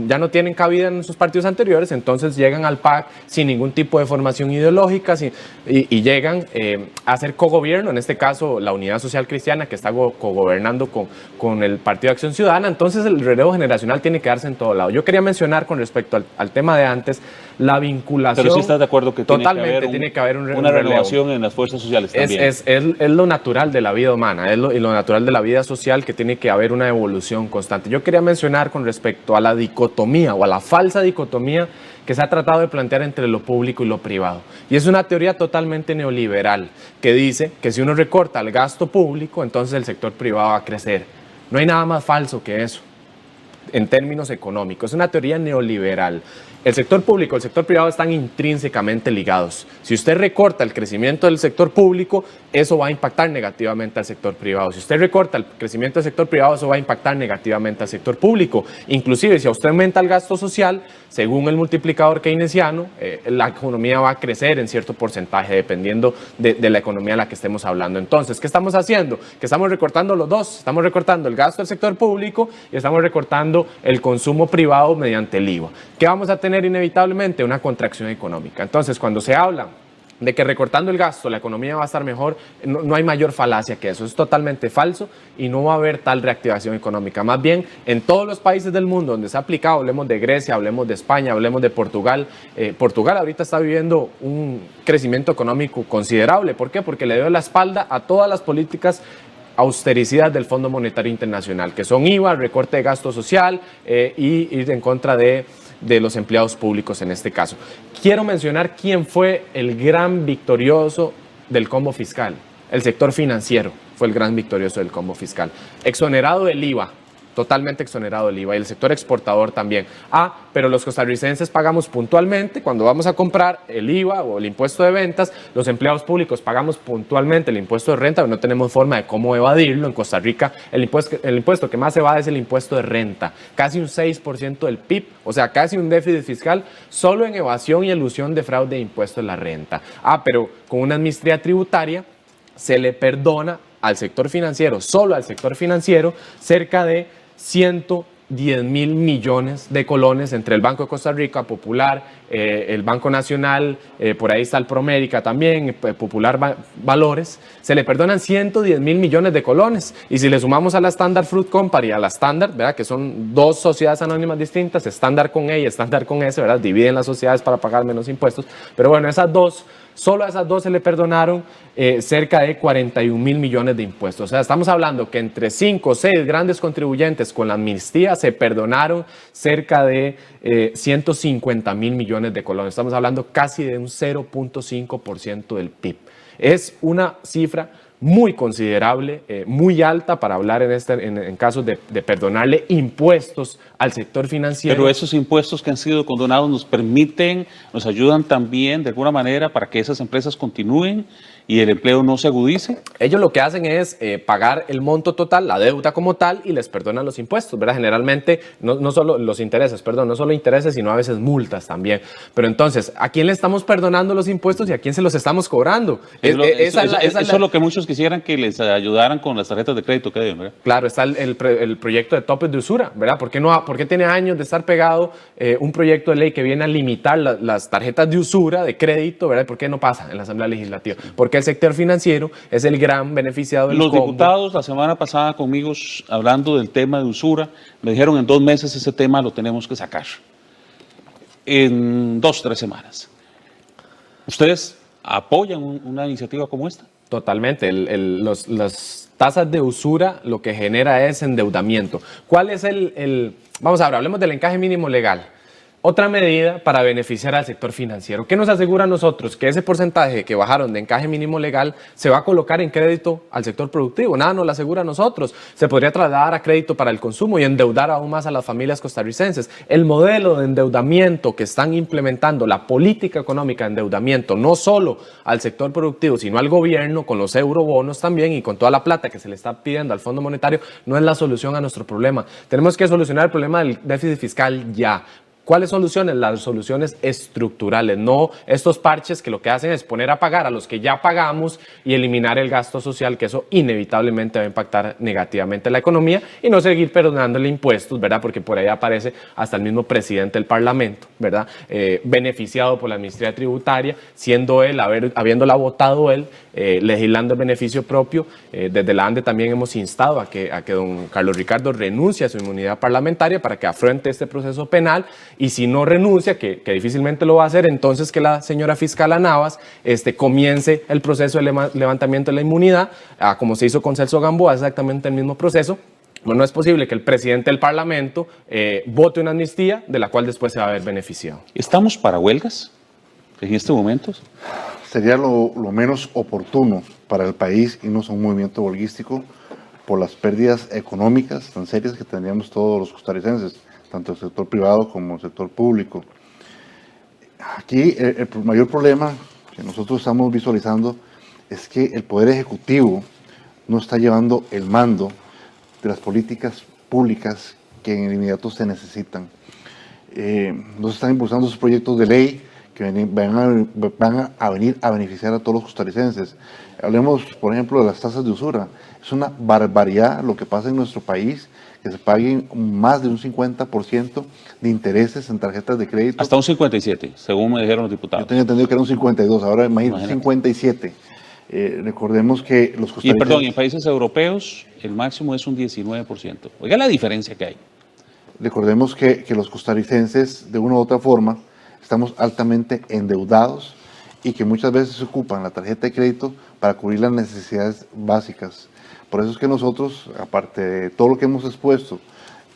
ya no tienen cabida en sus partidos anteriores, entonces llegan al PAC sin ningún tipo de formación ideológica y llegan a hacer cogobierno, en este caso la Unidad Social Cristiana, que está cogobernando con el Partido de Acción Ciudadana. Entonces el relevo generacional tiene que darse en todo lado. Yo quería mencionar con respecto al tema de antes, la vinculación... Pero sí estás de acuerdo que totalmente tiene que haber una renovación en las fuerzas sociales también. Es lo natural de la vida humana, es lo natural de la vida social, que tiene que haber una evolución constante. Yo quería mencionar con respecto a la dicotomía o a la falsa dicotomía que se ha tratado de plantear entre lo público y lo privado. Y es una teoría totalmente neoliberal que dice que si uno recorta el gasto público, entonces el sector privado va a crecer. No hay nada más falso que eso en términos económicos. Es una teoría neoliberal. El sector público y el sector privado están intrínsecamente ligados. Si usted recorta el crecimiento del sector público, eso va a impactar negativamente al sector privado. Si usted recorta el crecimiento del sector privado, eso va a impactar negativamente al sector público. Inclusive, si usted aumenta el gasto social, según el multiplicador keynesiano, la economía va a crecer en cierto porcentaje, dependiendo de la economía de la que estemos hablando. Entonces, ¿qué estamos haciendo? Que estamos recortando los dos. Estamos recortando el gasto del sector público y estamos recortando el consumo privado mediante el IVA. ¿Qué vamos a tener inevitablemente? Una contracción económica. Entonces, cuando se habla de que recortando el gasto la economía va a estar mejor, no hay mayor falacia que eso. Es totalmente falso y no va a haber tal reactivación económica. Más bien, en todos los países del mundo donde se ha aplicado, hablemos de Grecia, hablemos de España, hablemos de Portugal. Portugal ahorita está viviendo un crecimiento económico considerable. ¿Por qué? Porque le dio la espalda a todas las políticas austericidas del Fondo Monetario Internacional, que son IVA, recorte de gasto social y ir en contra de los empleados públicos en este caso. Quiero mencionar quién fue el gran victorioso del combo fiscal. El sector financiero fue el gran victorioso del combo fiscal. Exonerado del IVA, totalmente exonerado del IVA, y el sector exportador también. Pero los costarricenses pagamos puntualmente cuando vamos a comprar el IVA o el impuesto de ventas. Los empleados públicos pagamos puntualmente el impuesto de renta, pero no tenemos forma de cómo evadirlo. En Costa Rica el impuesto que más se evade es el impuesto de renta, casi un 6% del PIB, o sea, casi un déficit fiscal solo en evasión y elusión de fraude de impuesto de la renta. Pero con una amnistía tributaria se le perdona al sector financiero, solo al sector financiero, cerca de 110.000 millones de colones entre el Banco de Costa Rica, Popular, el Banco Nacional, por ahí está el Promérica también, Popular Valores. Se le perdonan 110.000 millones de colones. Y si le sumamos a la Standard Fruit Company, a la Standard, ¿verdad? Que son dos sociedades anónimas distintas, Standard con E y Standard con S, ¿verdad? Dividen las sociedades para pagar menos impuestos. Pero bueno, solo a esas dos se le perdonaron cerca de 41.000 millones de impuestos. O sea, estamos hablando que entre 5 o 6 grandes contribuyentes con la amnistía se perdonaron cerca de 150.000 millones de colones. Estamos hablando casi de un 0.5% del PIB. Es una cifra muy considerable, muy alta para hablar en casos de perdonarle impuestos al sector financiero. Pero esos impuestos que han sido condonados nos ayudan también de alguna manera para que esas empresas continúen y el empleo no se agudice. Ellos lo que hacen es pagar el monto total, la deuda como tal, y les perdonan los impuestos, ¿verdad? Generalmente, no solo los intereses, no solo intereses, sino a veces multas también. Pero entonces, ¿a quién le estamos perdonando los impuestos y a quién se los estamos cobrando? Eso es lo que muchos quisieran que les ayudaran con las tarjetas de crédito, ¿verdad? Claro, está el proyecto de topes de usura, ¿verdad? ¿Por qué tiene años de estar pegado un proyecto de ley que viene a limitar las tarjetas de usura, de crédito, ¿verdad? ¿Por qué no pasa en la Asamblea Legislativa? Porque el sector financiero es el gran beneficiado del combo. Los diputados la semana pasada conmigo, hablando del tema de usura, me dijeron en 2 meses ese tema lo tenemos que sacar. En 2 o 3 semanas. ¿Ustedes apoyan una iniciativa como esta? Totalmente. Las tasas de usura lo que genera es endeudamiento. ¿Cuál es vamos a ver, hablemos del encaje mínimo legal. otra medida para beneficiar al sector financiero. ¿Qué nos asegura a nosotros? Que ese porcentaje que bajaron de encaje mínimo legal se va a colocar en crédito al sector productivo. Nada nos lo asegura a nosotros. Se podría trasladar a crédito para el consumo y endeudar aún más a las familias costarricenses. El modelo de endeudamiento que están implementando, la política económica de endeudamiento, no solo al sector productivo, sino al gobierno, con los eurobonos también y con toda la plata que se le está pidiendo al Fondo Monetario, no es la solución a nuestro problema. Tenemos que solucionar el problema del déficit fiscal ya. ¿Cuáles soluciones? Las soluciones estructurales, no estos parches que lo que hacen es poner a pagar a los que ya pagamos y eliminar el gasto social, que eso inevitablemente va a impactar negativamente la economía, y no seguir perdonándole impuestos, ¿verdad? Porque por ahí aparece hasta el mismo presidente del Parlamento, ¿verdad? Beneficiado por la Administración Tributaria, siendo él, habiéndola votado él, legislando el beneficio propio. Desde la ANDE también hemos instado a que don Carlos Ricardo renuncie a su inmunidad parlamentaria para que afronte este proceso penal. Y si no renuncia, que difícilmente lo va a hacer, entonces que la señora fiscal Navas comience el proceso de levantamiento de la inmunidad, como se hizo con Celso Gamboa, exactamente el mismo proceso. Bueno, no es posible que el presidente del Parlamento vote una amnistía de la cual después se va a ver beneficiado. ¿Estamos para huelgas en este momento? Sería lo menos oportuno para el país irnos a un movimiento huelguístico por las pérdidas económicas tan serias que tendríamos todos los costarricenses, tanto el sector privado como el sector público. Aquí el mayor problema que nosotros estamos visualizando es que el Poder Ejecutivo no está llevando el mando de las políticas públicas que en el inmediato se necesitan. No se están impulsando sus proyectos de ley que van a venir a beneficiar a todos los costarricenses. Hablemos, por ejemplo, de las tasas de usura. Es una barbaridad lo que pasa en nuestro país, que se paguen más de un 50% de intereses en tarjetas de crédito. Hasta un 57, según me dijeron los diputados. Yo tenía entendido que era un 52, ahora imagínate, 57. Recordemos que los costarricenses... Y perdón, en países europeos el máximo es un 19%. Oiga la diferencia que hay. Recordemos que los costarricenses, de una u otra forma, estamos altamente endeudados y que muchas veces se ocupan la tarjeta de crédito para cubrir las necesidades básicas. Por eso es que nosotros, aparte de todo lo que hemos expuesto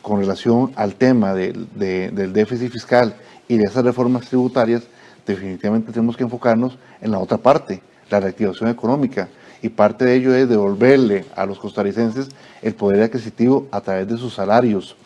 con relación al tema del déficit fiscal y de esas reformas tributarias, definitivamente tenemos que enfocarnos en la otra parte, la reactivación económica. Y parte de ello es devolverle a los costarricenses el poder adquisitivo a través de sus salarios.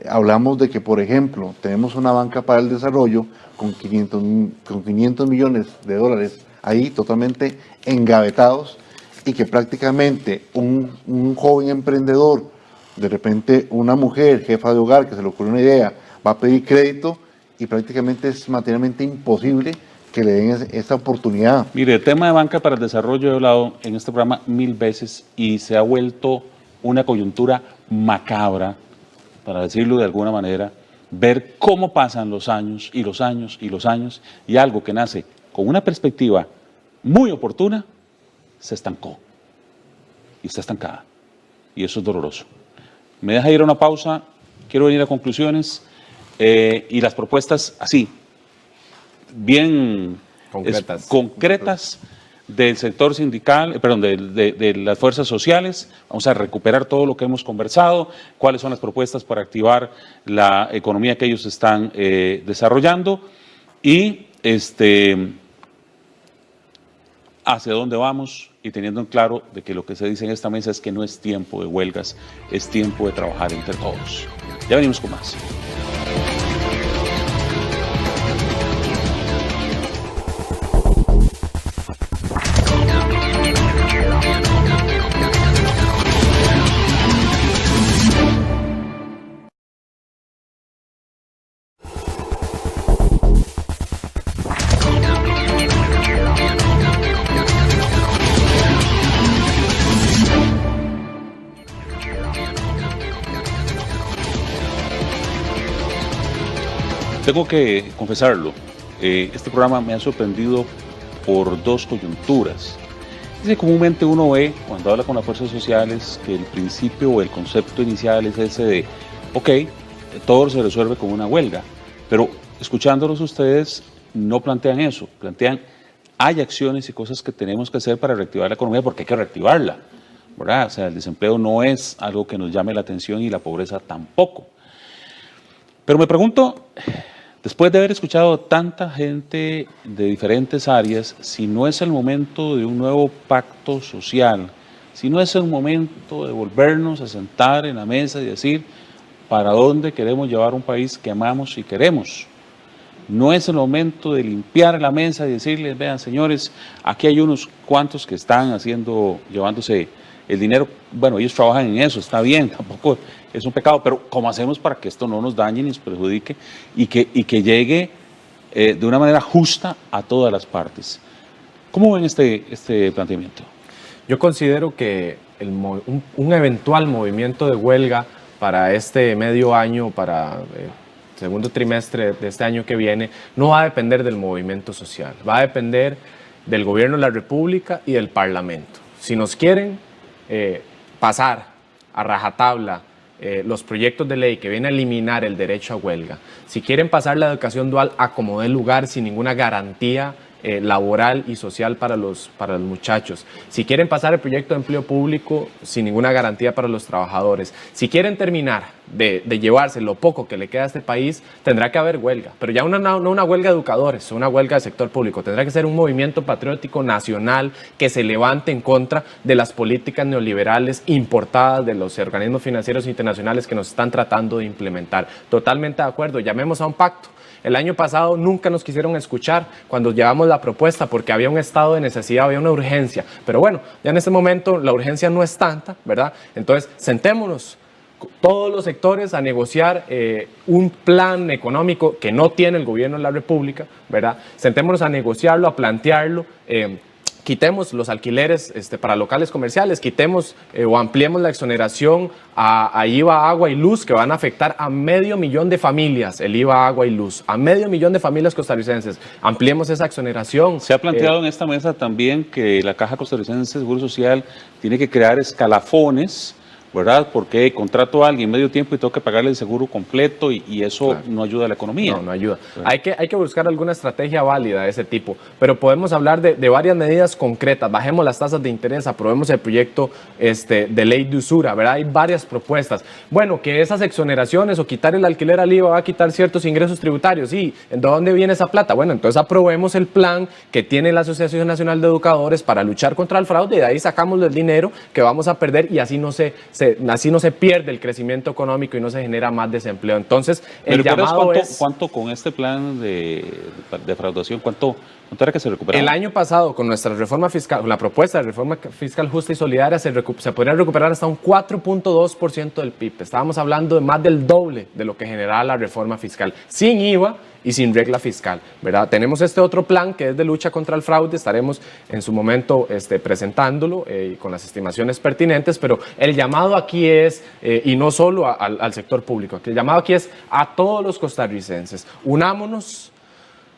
Hablamos de que, por ejemplo, tenemos una banca para el desarrollo con 500 millones de dólares ahí totalmente engavetados, y que prácticamente un joven emprendedor, de repente una mujer, jefa de hogar, que se le ocurre una idea, va a pedir crédito y prácticamente es materialmente imposible que le den esa oportunidad. Mire, el tema de banca para el desarrollo he hablado en este programa 1000 veces y se ha vuelto una coyuntura macabra, para decirlo de alguna manera, ver cómo pasan los años y los años y los años y algo que nace con una perspectiva muy oportuna se estancó y está estancada, y eso es doloroso. Me deja ir a una pausa, quiero venir a conclusiones y las propuestas así, bien concretas del sector sindical, perdón, de las fuerzas sociales. Vamos a recuperar todo lo que hemos conversado, cuáles son las propuestas para activar la economía que ellos están desarrollando y hacia dónde vamos, y teniendo en claro de que lo que se dice en esta mesa es que no es tiempo de huelgas, es tiempo de trabajar entre todos. Ya venimos con más. Tengo que confesarlo, este programa me ha sorprendido por dos coyunturas. Es que comúnmente uno ve, cuando habla con las fuerzas sociales, que el principio o el concepto inicial es ese de, ok, todo se resuelve con una huelga, pero escuchándolos ustedes no plantean eso, plantean, hay acciones y cosas que tenemos que hacer para reactivar la economía porque hay que reactivarla, ¿verdad? O sea, el desempleo no es algo que nos llame la atención y la pobreza tampoco. Pero me pregunto, Después de haber escuchado a tanta gente de diferentes áreas, si no es el momento de un nuevo pacto social, si no es el momento de volvernos a sentar en la mesa y decir para dónde queremos llevar un país que amamos y queremos. No es el momento de limpiar la mesa y decirles, vean señores, aquí hay unos cuantos que están llevándose el dinero. Bueno, ellos trabajan en eso, está bien, tampoco es un pecado, pero ¿cómo hacemos para que esto no nos dañe ni nos perjudique y que llegue de una manera justa a todas las partes? ¿Cómo ven este planteamiento? Yo considero que un eventual movimiento de huelga para este medio año, para segundo trimestre de este año que viene, no va a depender del movimiento social, va a depender del gobierno de la República y del Parlamento. Si nos quieren pasar a rajatabla los proyectos de ley que vienen a eliminar el derecho a huelga, si quieren pasar la educación dual a como dé lugar sin ninguna garantía laboral y social para los muchachos, si quieren pasar el proyecto de empleo público sin ninguna garantía para los trabajadores, si quieren terminar de llevarse lo poco que le queda a este país, tendrá que haber huelga, pero ya no una huelga de educadores, una huelga del sector público, tendrá que ser un movimiento patriótico nacional que se levante en contra de las políticas neoliberales importadas de los organismos financieros internacionales que nos están tratando de implementar. Totalmente de acuerdo, llamemos a un pacto. El año pasado nunca nos quisieron escuchar cuando llevamos la propuesta porque había un estado de necesidad, había una urgencia. Pero bueno, ya en este momento la urgencia no es tanta, ¿verdad? Entonces, sentémonos todos los sectores a negociar un plan económico que no tiene el gobierno de la República, ¿verdad? Sentémonos a negociarlo, a plantearlo. Quitemos los alquileres para locales comerciales, quitemos o ampliemos la exoneración a IVA, agua y luz, que van a afectar a 500,000 de familias, el IVA, agua y luz, a 500,000 de familias costarricenses. Ampliemos esa exoneración. Se ha planteado en esta mesa también que la Caja Costarricense de Seguro Social tiene que crear escalafones, ¿verdad? Porque contrato a alguien medio tiempo y tengo que pagarle el seguro completo y eso claro, no ayuda a la economía. No ayuda. Claro. Hay que buscar alguna estrategia válida de ese tipo, pero podemos hablar de varias medidas concretas. Bajemos las tasas de interés, aprobemos el proyecto de ley de usura, ¿verdad? Hay varias propuestas. Bueno, que esas exoneraciones o quitar el alquiler al IVA va a quitar ciertos ingresos tributarios. Sí, ¿de dónde viene esa plata? Bueno, entonces aprobemos el plan que tiene la Asociación Nacional de Educadores para luchar contra el fraude y de ahí sacamos el dinero que vamos a perder y así no se pierde el crecimiento económico y no se genera más desempleo. Entonces, el llamado es... ¿Cuánto con este plan de defraudación, cuánto era que se recuperaba? El año pasado, con nuestra reforma fiscal, con la propuesta de reforma fiscal justa y solidaria, se podría recuperar hasta un 4.2% del PIB. Estábamos hablando de más del doble de lo que generaba la reforma fiscal, sin IVA y sin regla fiscal, ¿verdad? Tenemos este otro plan que es de lucha contra el fraude, estaremos en su momento presentándolo con las estimaciones pertinentes, pero el llamado aquí es, y no solo al sector público, el llamado aquí es a todos los costarricenses, unámonos,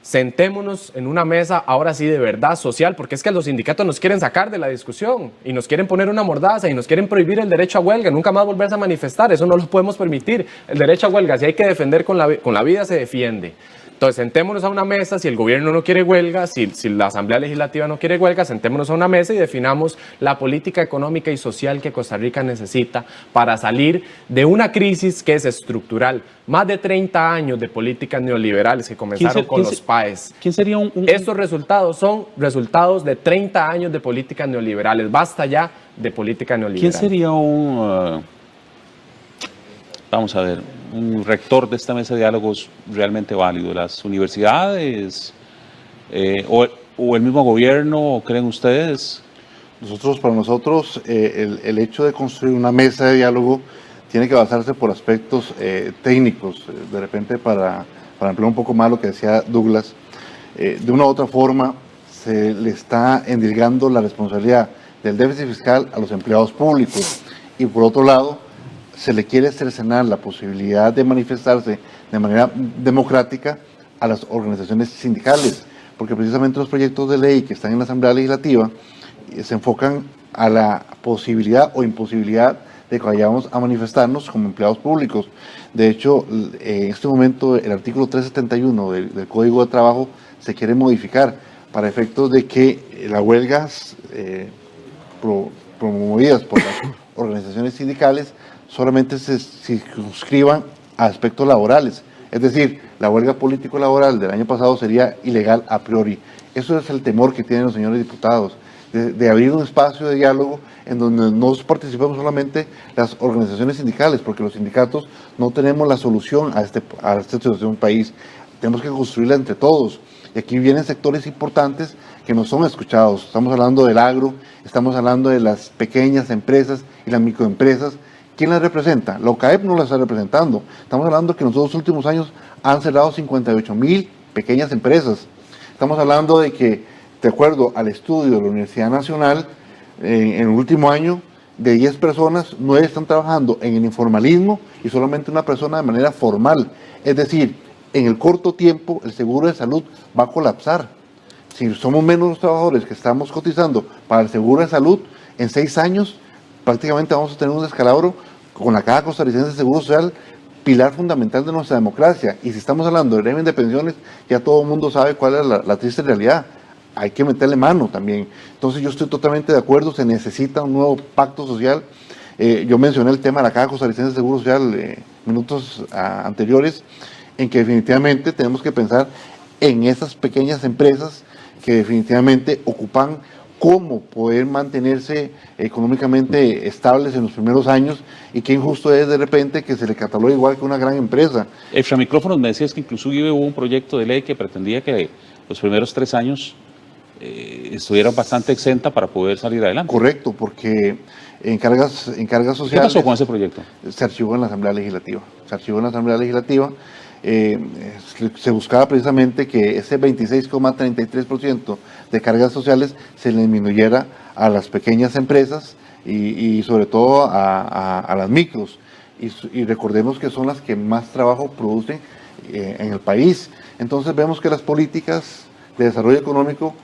sentémonos en una mesa, ahora sí de verdad social, porque es que los sindicatos nos quieren sacar de la discusión y nos quieren poner una mordaza y nos quieren prohibir el derecho a huelga, nunca más volverse a manifestar, eso no lo podemos permitir. El derecho a huelga, si hay que defender con la vida, se defiende. Entonces, sentémonos a una mesa, si el gobierno no quiere huelga, si la Asamblea Legislativa no quiere huelga, sentémonos a una mesa y definamos la política económica y social que Costa Rica necesita para salir de una crisis que es estructural. Más de 30 años de políticas neoliberales que comenzaron con los PAES. ¿Quién sería Estos resultados son resultados de 30 años de políticas neoliberales. Basta ya de política neoliberal. ¿Quién sería vamos a ver, un rector de esta mesa de diálogos realmente válido? ¿Las universidades o el mismo gobierno, creen ustedes? Para nosotros, el hecho de construir una mesa de diálogo tiene que basarse por aspectos técnicos. De repente, para emplear un poco más lo que decía Douglas, de una u otra forma se le está endilgando la responsabilidad del déficit fiscal a los empleados públicos y por otro lado se le quiere cercenar la posibilidad de manifestarse de manera democrática a las organizaciones sindicales, porque precisamente los proyectos de ley que están en la Asamblea Legislativa se enfocan a la posibilidad o imposibilidad de que vayamos a manifestarnos como empleados públicos. De hecho, en este momento el artículo 371 del Código de Trabajo se quiere modificar para efectos de que las huelgas promovidas por las organizaciones sindicales solamente se circunscriban a aspectos laborales. Es decir, la huelga político-laboral del año pasado sería ilegal a priori. Eso es el temor que tienen los señores diputados, de abrir un espacio de diálogo en donde no participemos solamente las organizaciones sindicales, porque los sindicatos no tenemos la solución a esta situación del país. Tenemos que construirla entre todos. Y aquí vienen sectores importantes que no son escuchados. Estamos hablando del agro, estamos hablando de las pequeñas empresas y las microempresas. ¿Quién las representa? La OCAEP no las está representando. Estamos hablando que en los 2 últimos años han cerrado 58,000 pequeñas empresas. Estamos hablando de que, de acuerdo al estudio de la Universidad Nacional, en el último año, de 10 personas, 9 están trabajando en el informalismo y solamente una persona de manera formal. Es decir, en el corto tiempo el seguro de salud va a colapsar. Si somos menos los trabajadores que estamos cotizando para el seguro de salud, en 6 años prácticamente vamos a tener un descalabro con la Caja Costarricense de Seguro Social, pilar fundamental de nuestra democracia. Y si estamos hablando de régimen de pensiones, ya todo el mundo sabe cuál es la triste realidad. Hay que meterle mano también. Entonces yo estoy totalmente de acuerdo, se necesita un nuevo pacto social. Yo mencioné el tema de la Caja Costarricense de Seguro Social minutos anteriores, en que definitivamente tenemos que pensar en esas pequeñas empresas que definitivamente ocupan cómo poder mantenerse económicamente estables en los primeros años, y qué injusto es de repente que se le catalogue igual que una gran empresa. Extra micrófonos, me decías que inclusive hubo un proyecto de ley que pretendía que los primeros 3 años estuvieran bastante exenta para poder salir adelante. Correcto, porque en cargas sociales... ¿Qué pasó con ese proyecto? Se archivó en la Asamblea Legislativa. Se buscaba precisamente que ese 26,33% de cargas sociales se le disminuyera a las pequeñas empresas y sobre todo a las micros. Y recordemos que son las que más trabajo producen en el país. Entonces vemos que las políticas de desarrollo económico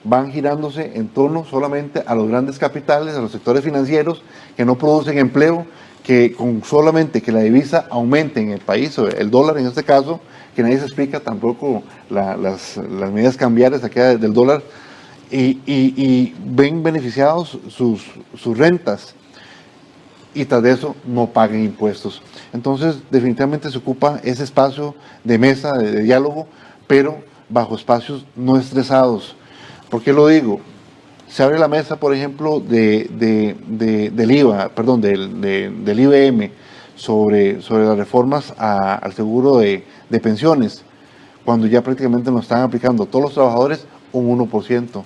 van girándose en torno solamente a los grandes capitales, a los sectores financieros que no producen empleo, que con solamente que la divisa aumente en el país, o el dólar en este caso, que nadie se explica tampoco las medidas cambiarias aquí del dólar, y ven beneficiados sus rentas, y tras de eso no paguen impuestos. Entonces definitivamente se ocupa ese espacio de mesa, de diálogo, pero bajo espacios no estresados. ¿Por qué lo digo? Se abre la mesa, por ejemplo, del IBM sobre las reformas al seguro de pensiones, cuando ya prácticamente nos están aplicando todos los trabajadores un 1%.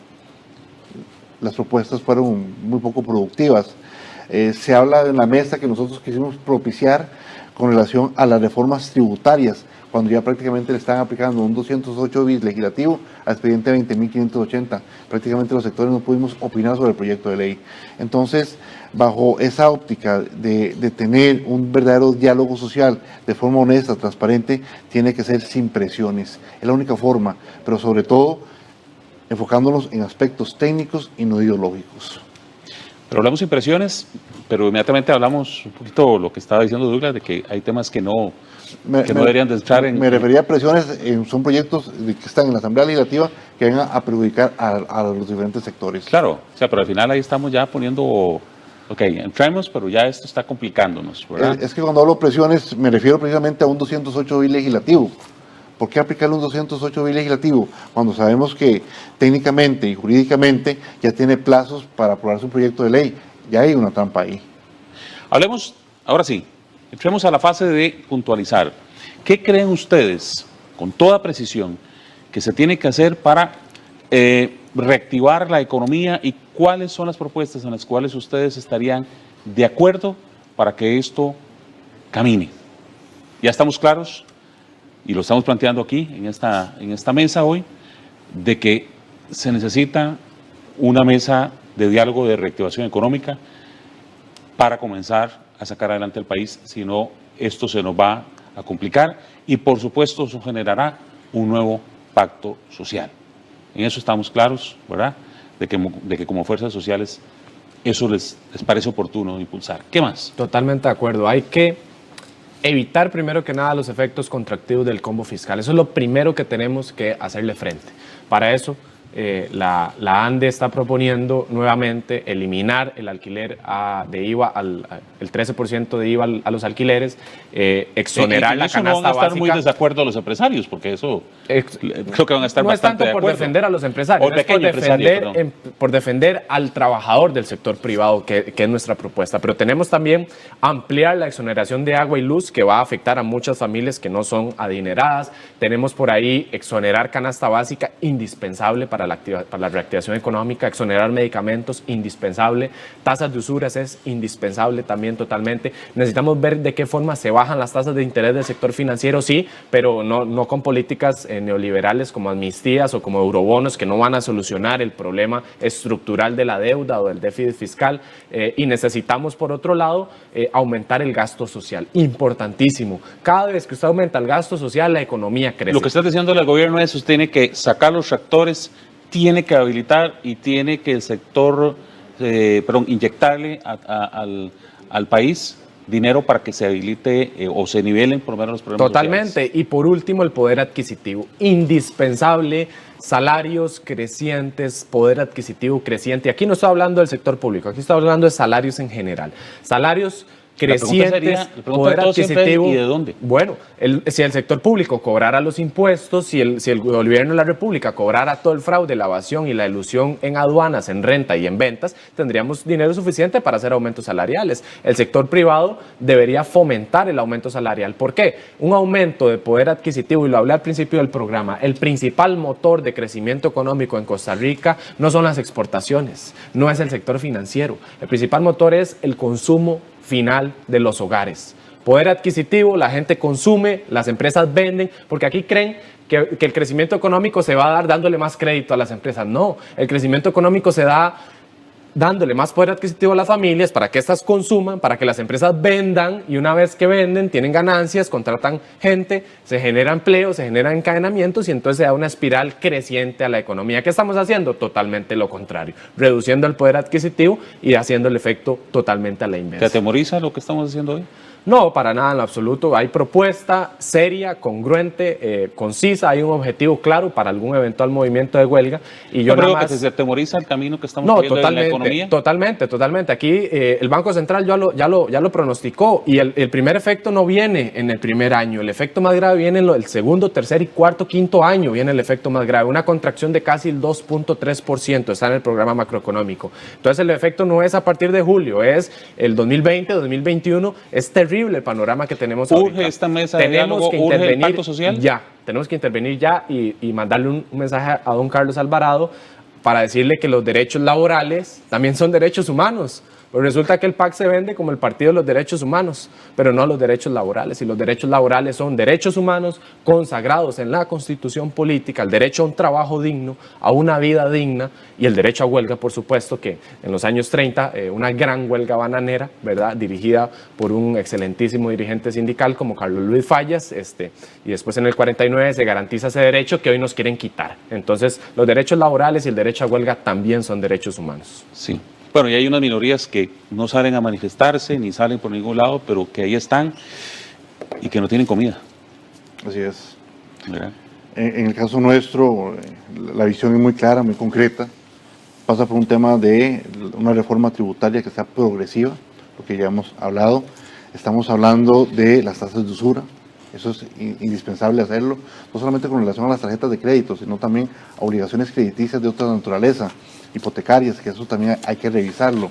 Las propuestas fueron muy poco productivas. Se habla en la mesa que nosotros quisimos propiciar con relación a las reformas tributarias, cuando ya prácticamente le están aplicando un 208 bis legislativo al expediente 20.580. Prácticamente los sectores no pudimos opinar sobre el proyecto de ley. Entonces, bajo esa óptica de tener un verdadero diálogo social de forma honesta, transparente, tiene que ser sin presiones. Es la única forma, pero sobre todo enfocándonos en aspectos técnicos y no ideológicos. Pero hablamos sin presiones, pero inmediatamente hablamos un poquito lo que estaba diciendo Douglas, de que hay temas que no deberían de estar en... Me refería a presiones, son proyectos que están en la Asamblea Legislativa que vengan a perjudicar a los diferentes sectores. Claro, o sea, pero al final ahí estamos ya poniendo, ok, entremos, pero ya esto está complicándonos, ¿verdad? Es que cuando hablo de presiones me refiero precisamente a un 208 bis legislativo. ¿Por qué aplicarle un 208 bis legislativo cuando sabemos que técnicamente y jurídicamente ya tiene plazos para aprobarse un proyecto de ley? Ya hay una trampa ahí. Hablemos, ahora sí, entremos a la fase de puntualizar. ¿Qué creen ustedes, con toda precisión, que se tiene que hacer para reactivar la economía, y cuáles son las propuestas en las cuales ustedes estarían de acuerdo para que esto camine? Ya estamos claros, y lo estamos planteando aquí en esta mesa hoy, de que se necesita una mesa de diálogo de reactivación económica para comenzar a sacar adelante el país, si no esto se nos va a complicar, y por supuesto eso generará un nuevo pacto social. En eso estamos claros, ¿verdad? De que como fuerzas sociales eso les parece oportuno impulsar. ¿Qué más? Totalmente de acuerdo. Hay que evitar primero que nada los efectos contractivos del combo fiscal. Eso es lo primero que tenemos que hacerle frente. Para eso la ANDE está proponiendo nuevamente eliminar el alquiler de IVA, el 13% de IVA a los alquileres, exonerar la canasta básica. No van a estar muy desacuerdo los empresarios, porque eso creo que van a estar bastante de acuerdo. No es tanto por defender a los empresarios, por defender al trabajador del sector privado, que es nuestra propuesta. Pero tenemos también ampliar la exoneración de agua y luz, que va a afectar a muchas familias que no son adineradas. Tenemos por ahí exonerar canasta básica, indispensable para la reactivación económica, exonerar medicamentos, indispensable. Tasas de usuras es indispensable también totalmente. Necesitamos ver de qué forma se bajan las tasas de interés del sector financiero, sí, pero no con políticas neoliberales como amnistías o como eurobonos, que no van a solucionar el problema estructural de la deuda o del déficit fiscal. Y necesitamos, por otro lado, aumentar el gasto social. Importantísimo. Cada vez que usted aumenta el gasto social, la economía crece. Lo que está diciendo el gobierno es que usted tiene que sacar los tractores, tiene que habilitar y tiene que el sector, inyectarle al país dinero para que se habilite o se nivelen por lo menos los problemas Totalmente. sociales. Y por último, el poder adquisitivo. Indispensable, salarios crecientes, poder adquisitivo creciente. Aquí no estoy hablando del sector público, aquí estoy hablando de salarios en general. Salarios crecientes, poder adquisitivo. ¿Y de dónde? Bueno, si el sector público cobrara los impuestos, si el gobierno de la República cobrara todo el fraude, la evasión y la elusión en aduanas, en renta y en ventas, tendríamos dinero suficiente para hacer aumentos salariales. El sector privado debería fomentar el aumento salarial. ¿Por qué? Un aumento de poder adquisitivo, y lo hablé al principio del programa, el principal motor de crecimiento económico en Costa Rica no son las exportaciones, no es el sector financiero. El principal motor es el consumo final de los hogares. Poder adquisitivo, la gente consume, las empresas venden, porque aquí creen que el crecimiento económico se va a dar dándole más crédito a las empresas. No, el crecimiento económico se da dándole más poder adquisitivo a las familias para que éstas consuman, para que las empresas vendan, y una vez que venden tienen ganancias, contratan gente, se genera empleo, se generan encadenamientos y entonces se da una espiral creciente a la economía. ¿Qué estamos haciendo? Totalmente lo contrario, reduciendo el poder adquisitivo y haciendo el efecto totalmente a la inversa. ¿Te atemoriza lo que estamos haciendo hoy? No, para nada en lo absoluto. Hay propuesta seria, congruente, concisa. Hay un objetivo claro para algún eventual movimiento de huelga. Y yo creo nada más... que se atemoriza el camino que estamos siguiendo en la economía. Totalmente. Aquí el Banco Central ya lo pronosticó, y el primer efecto no viene en el primer año. El efecto más grave viene en el segundo, tercer y cuarto, quinto año. Viene el efecto más grave. Una contracción de casi el 2.3% está en el programa macroeconómico. Entonces el efecto no es a partir de julio, es el 2020, 2021. Es terrible el panorama que tenemos ahorita. ¿Urge esta mesa de diálogo? ¿Urge el pacto social? Ya, tenemos que intervenir ya y mandarle un mensaje a don Carlos Alvarado para decirle que los derechos laborales también son derechos humanos. Pero resulta que el PAC se vende como el partido de los derechos humanos, pero no los derechos laborales. Y los derechos laborales son derechos humanos consagrados en la Constitución política, el derecho a un trabajo digno, a una vida digna, y el derecho a huelga, por supuesto, que en los años 30, una gran huelga bananera, ¿verdad?, dirigida por un excelentísimo dirigente sindical como Carlos Luis Fallas, y después en el 49 se garantiza ese derecho que hoy nos quieren quitar. Entonces, los derechos laborales y el derecho a huelga también son derechos humanos. Sí. Bueno, y hay unas minorías que no salen a manifestarse ni salen por ningún lado, pero que ahí están y que no tienen comida. Así es. ¿Verdad? En el caso nuestro, la visión es muy clara, muy concreta. Pasa por un tema de una reforma tributaria que sea progresiva, lo que ya hemos hablado. Estamos hablando de las tasas de usura. Eso es indispensable hacerlo, no solamente con relación a las tarjetas de crédito, sino también a obligaciones crediticias de otra naturaleza, hipotecarias, que eso también hay que revisarlo.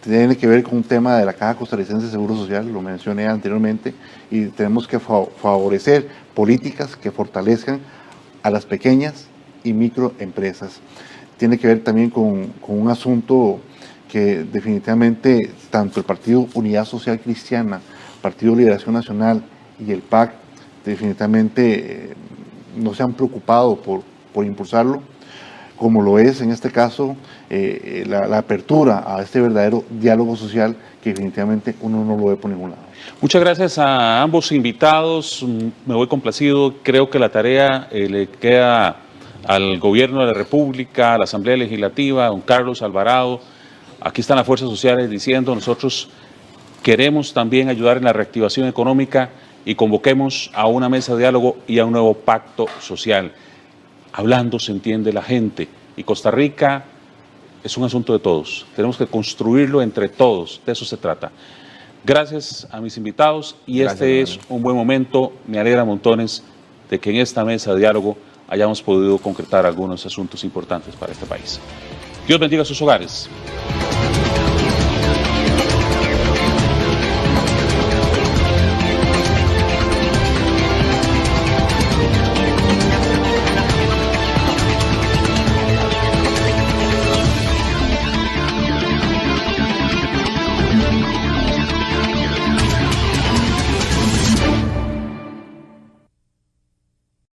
Tiene que ver con un tema de la Caja Costarricense de Seguro Social, lo mencioné anteriormente, y tenemos que favorecer políticas que fortalezcan a las pequeñas y microempresas. Tiene que ver también con un asunto que definitivamente tanto el Partido Unidad Social Cristiana, Partido Liberación Nacional y el PAC definitivamente no se han preocupado por impulsarlo, como lo es en este caso la apertura a este verdadero diálogo social que definitivamente uno no lo ve por ningún lado. Muchas gracias a ambos invitados, me voy complacido, creo que la tarea le queda al Gobierno de la República, a la Asamblea Legislativa, a don Carlos Alvarado. Aquí están las fuerzas sociales diciendo: nosotros queremos también ayudar en la reactivación económica y convoquemos a una mesa de diálogo y a un nuevo pacto social. Hablando se entiende la gente, y Costa Rica es un asunto de todos. Tenemos que construirlo entre todos, de eso se trata. Gracias a mis invitados y Gracias, este es un buen momento. Me alegra montones de que en esta mesa de diálogo hayamos podido concretar algunos asuntos importantes para este país. Dios bendiga sus hogares.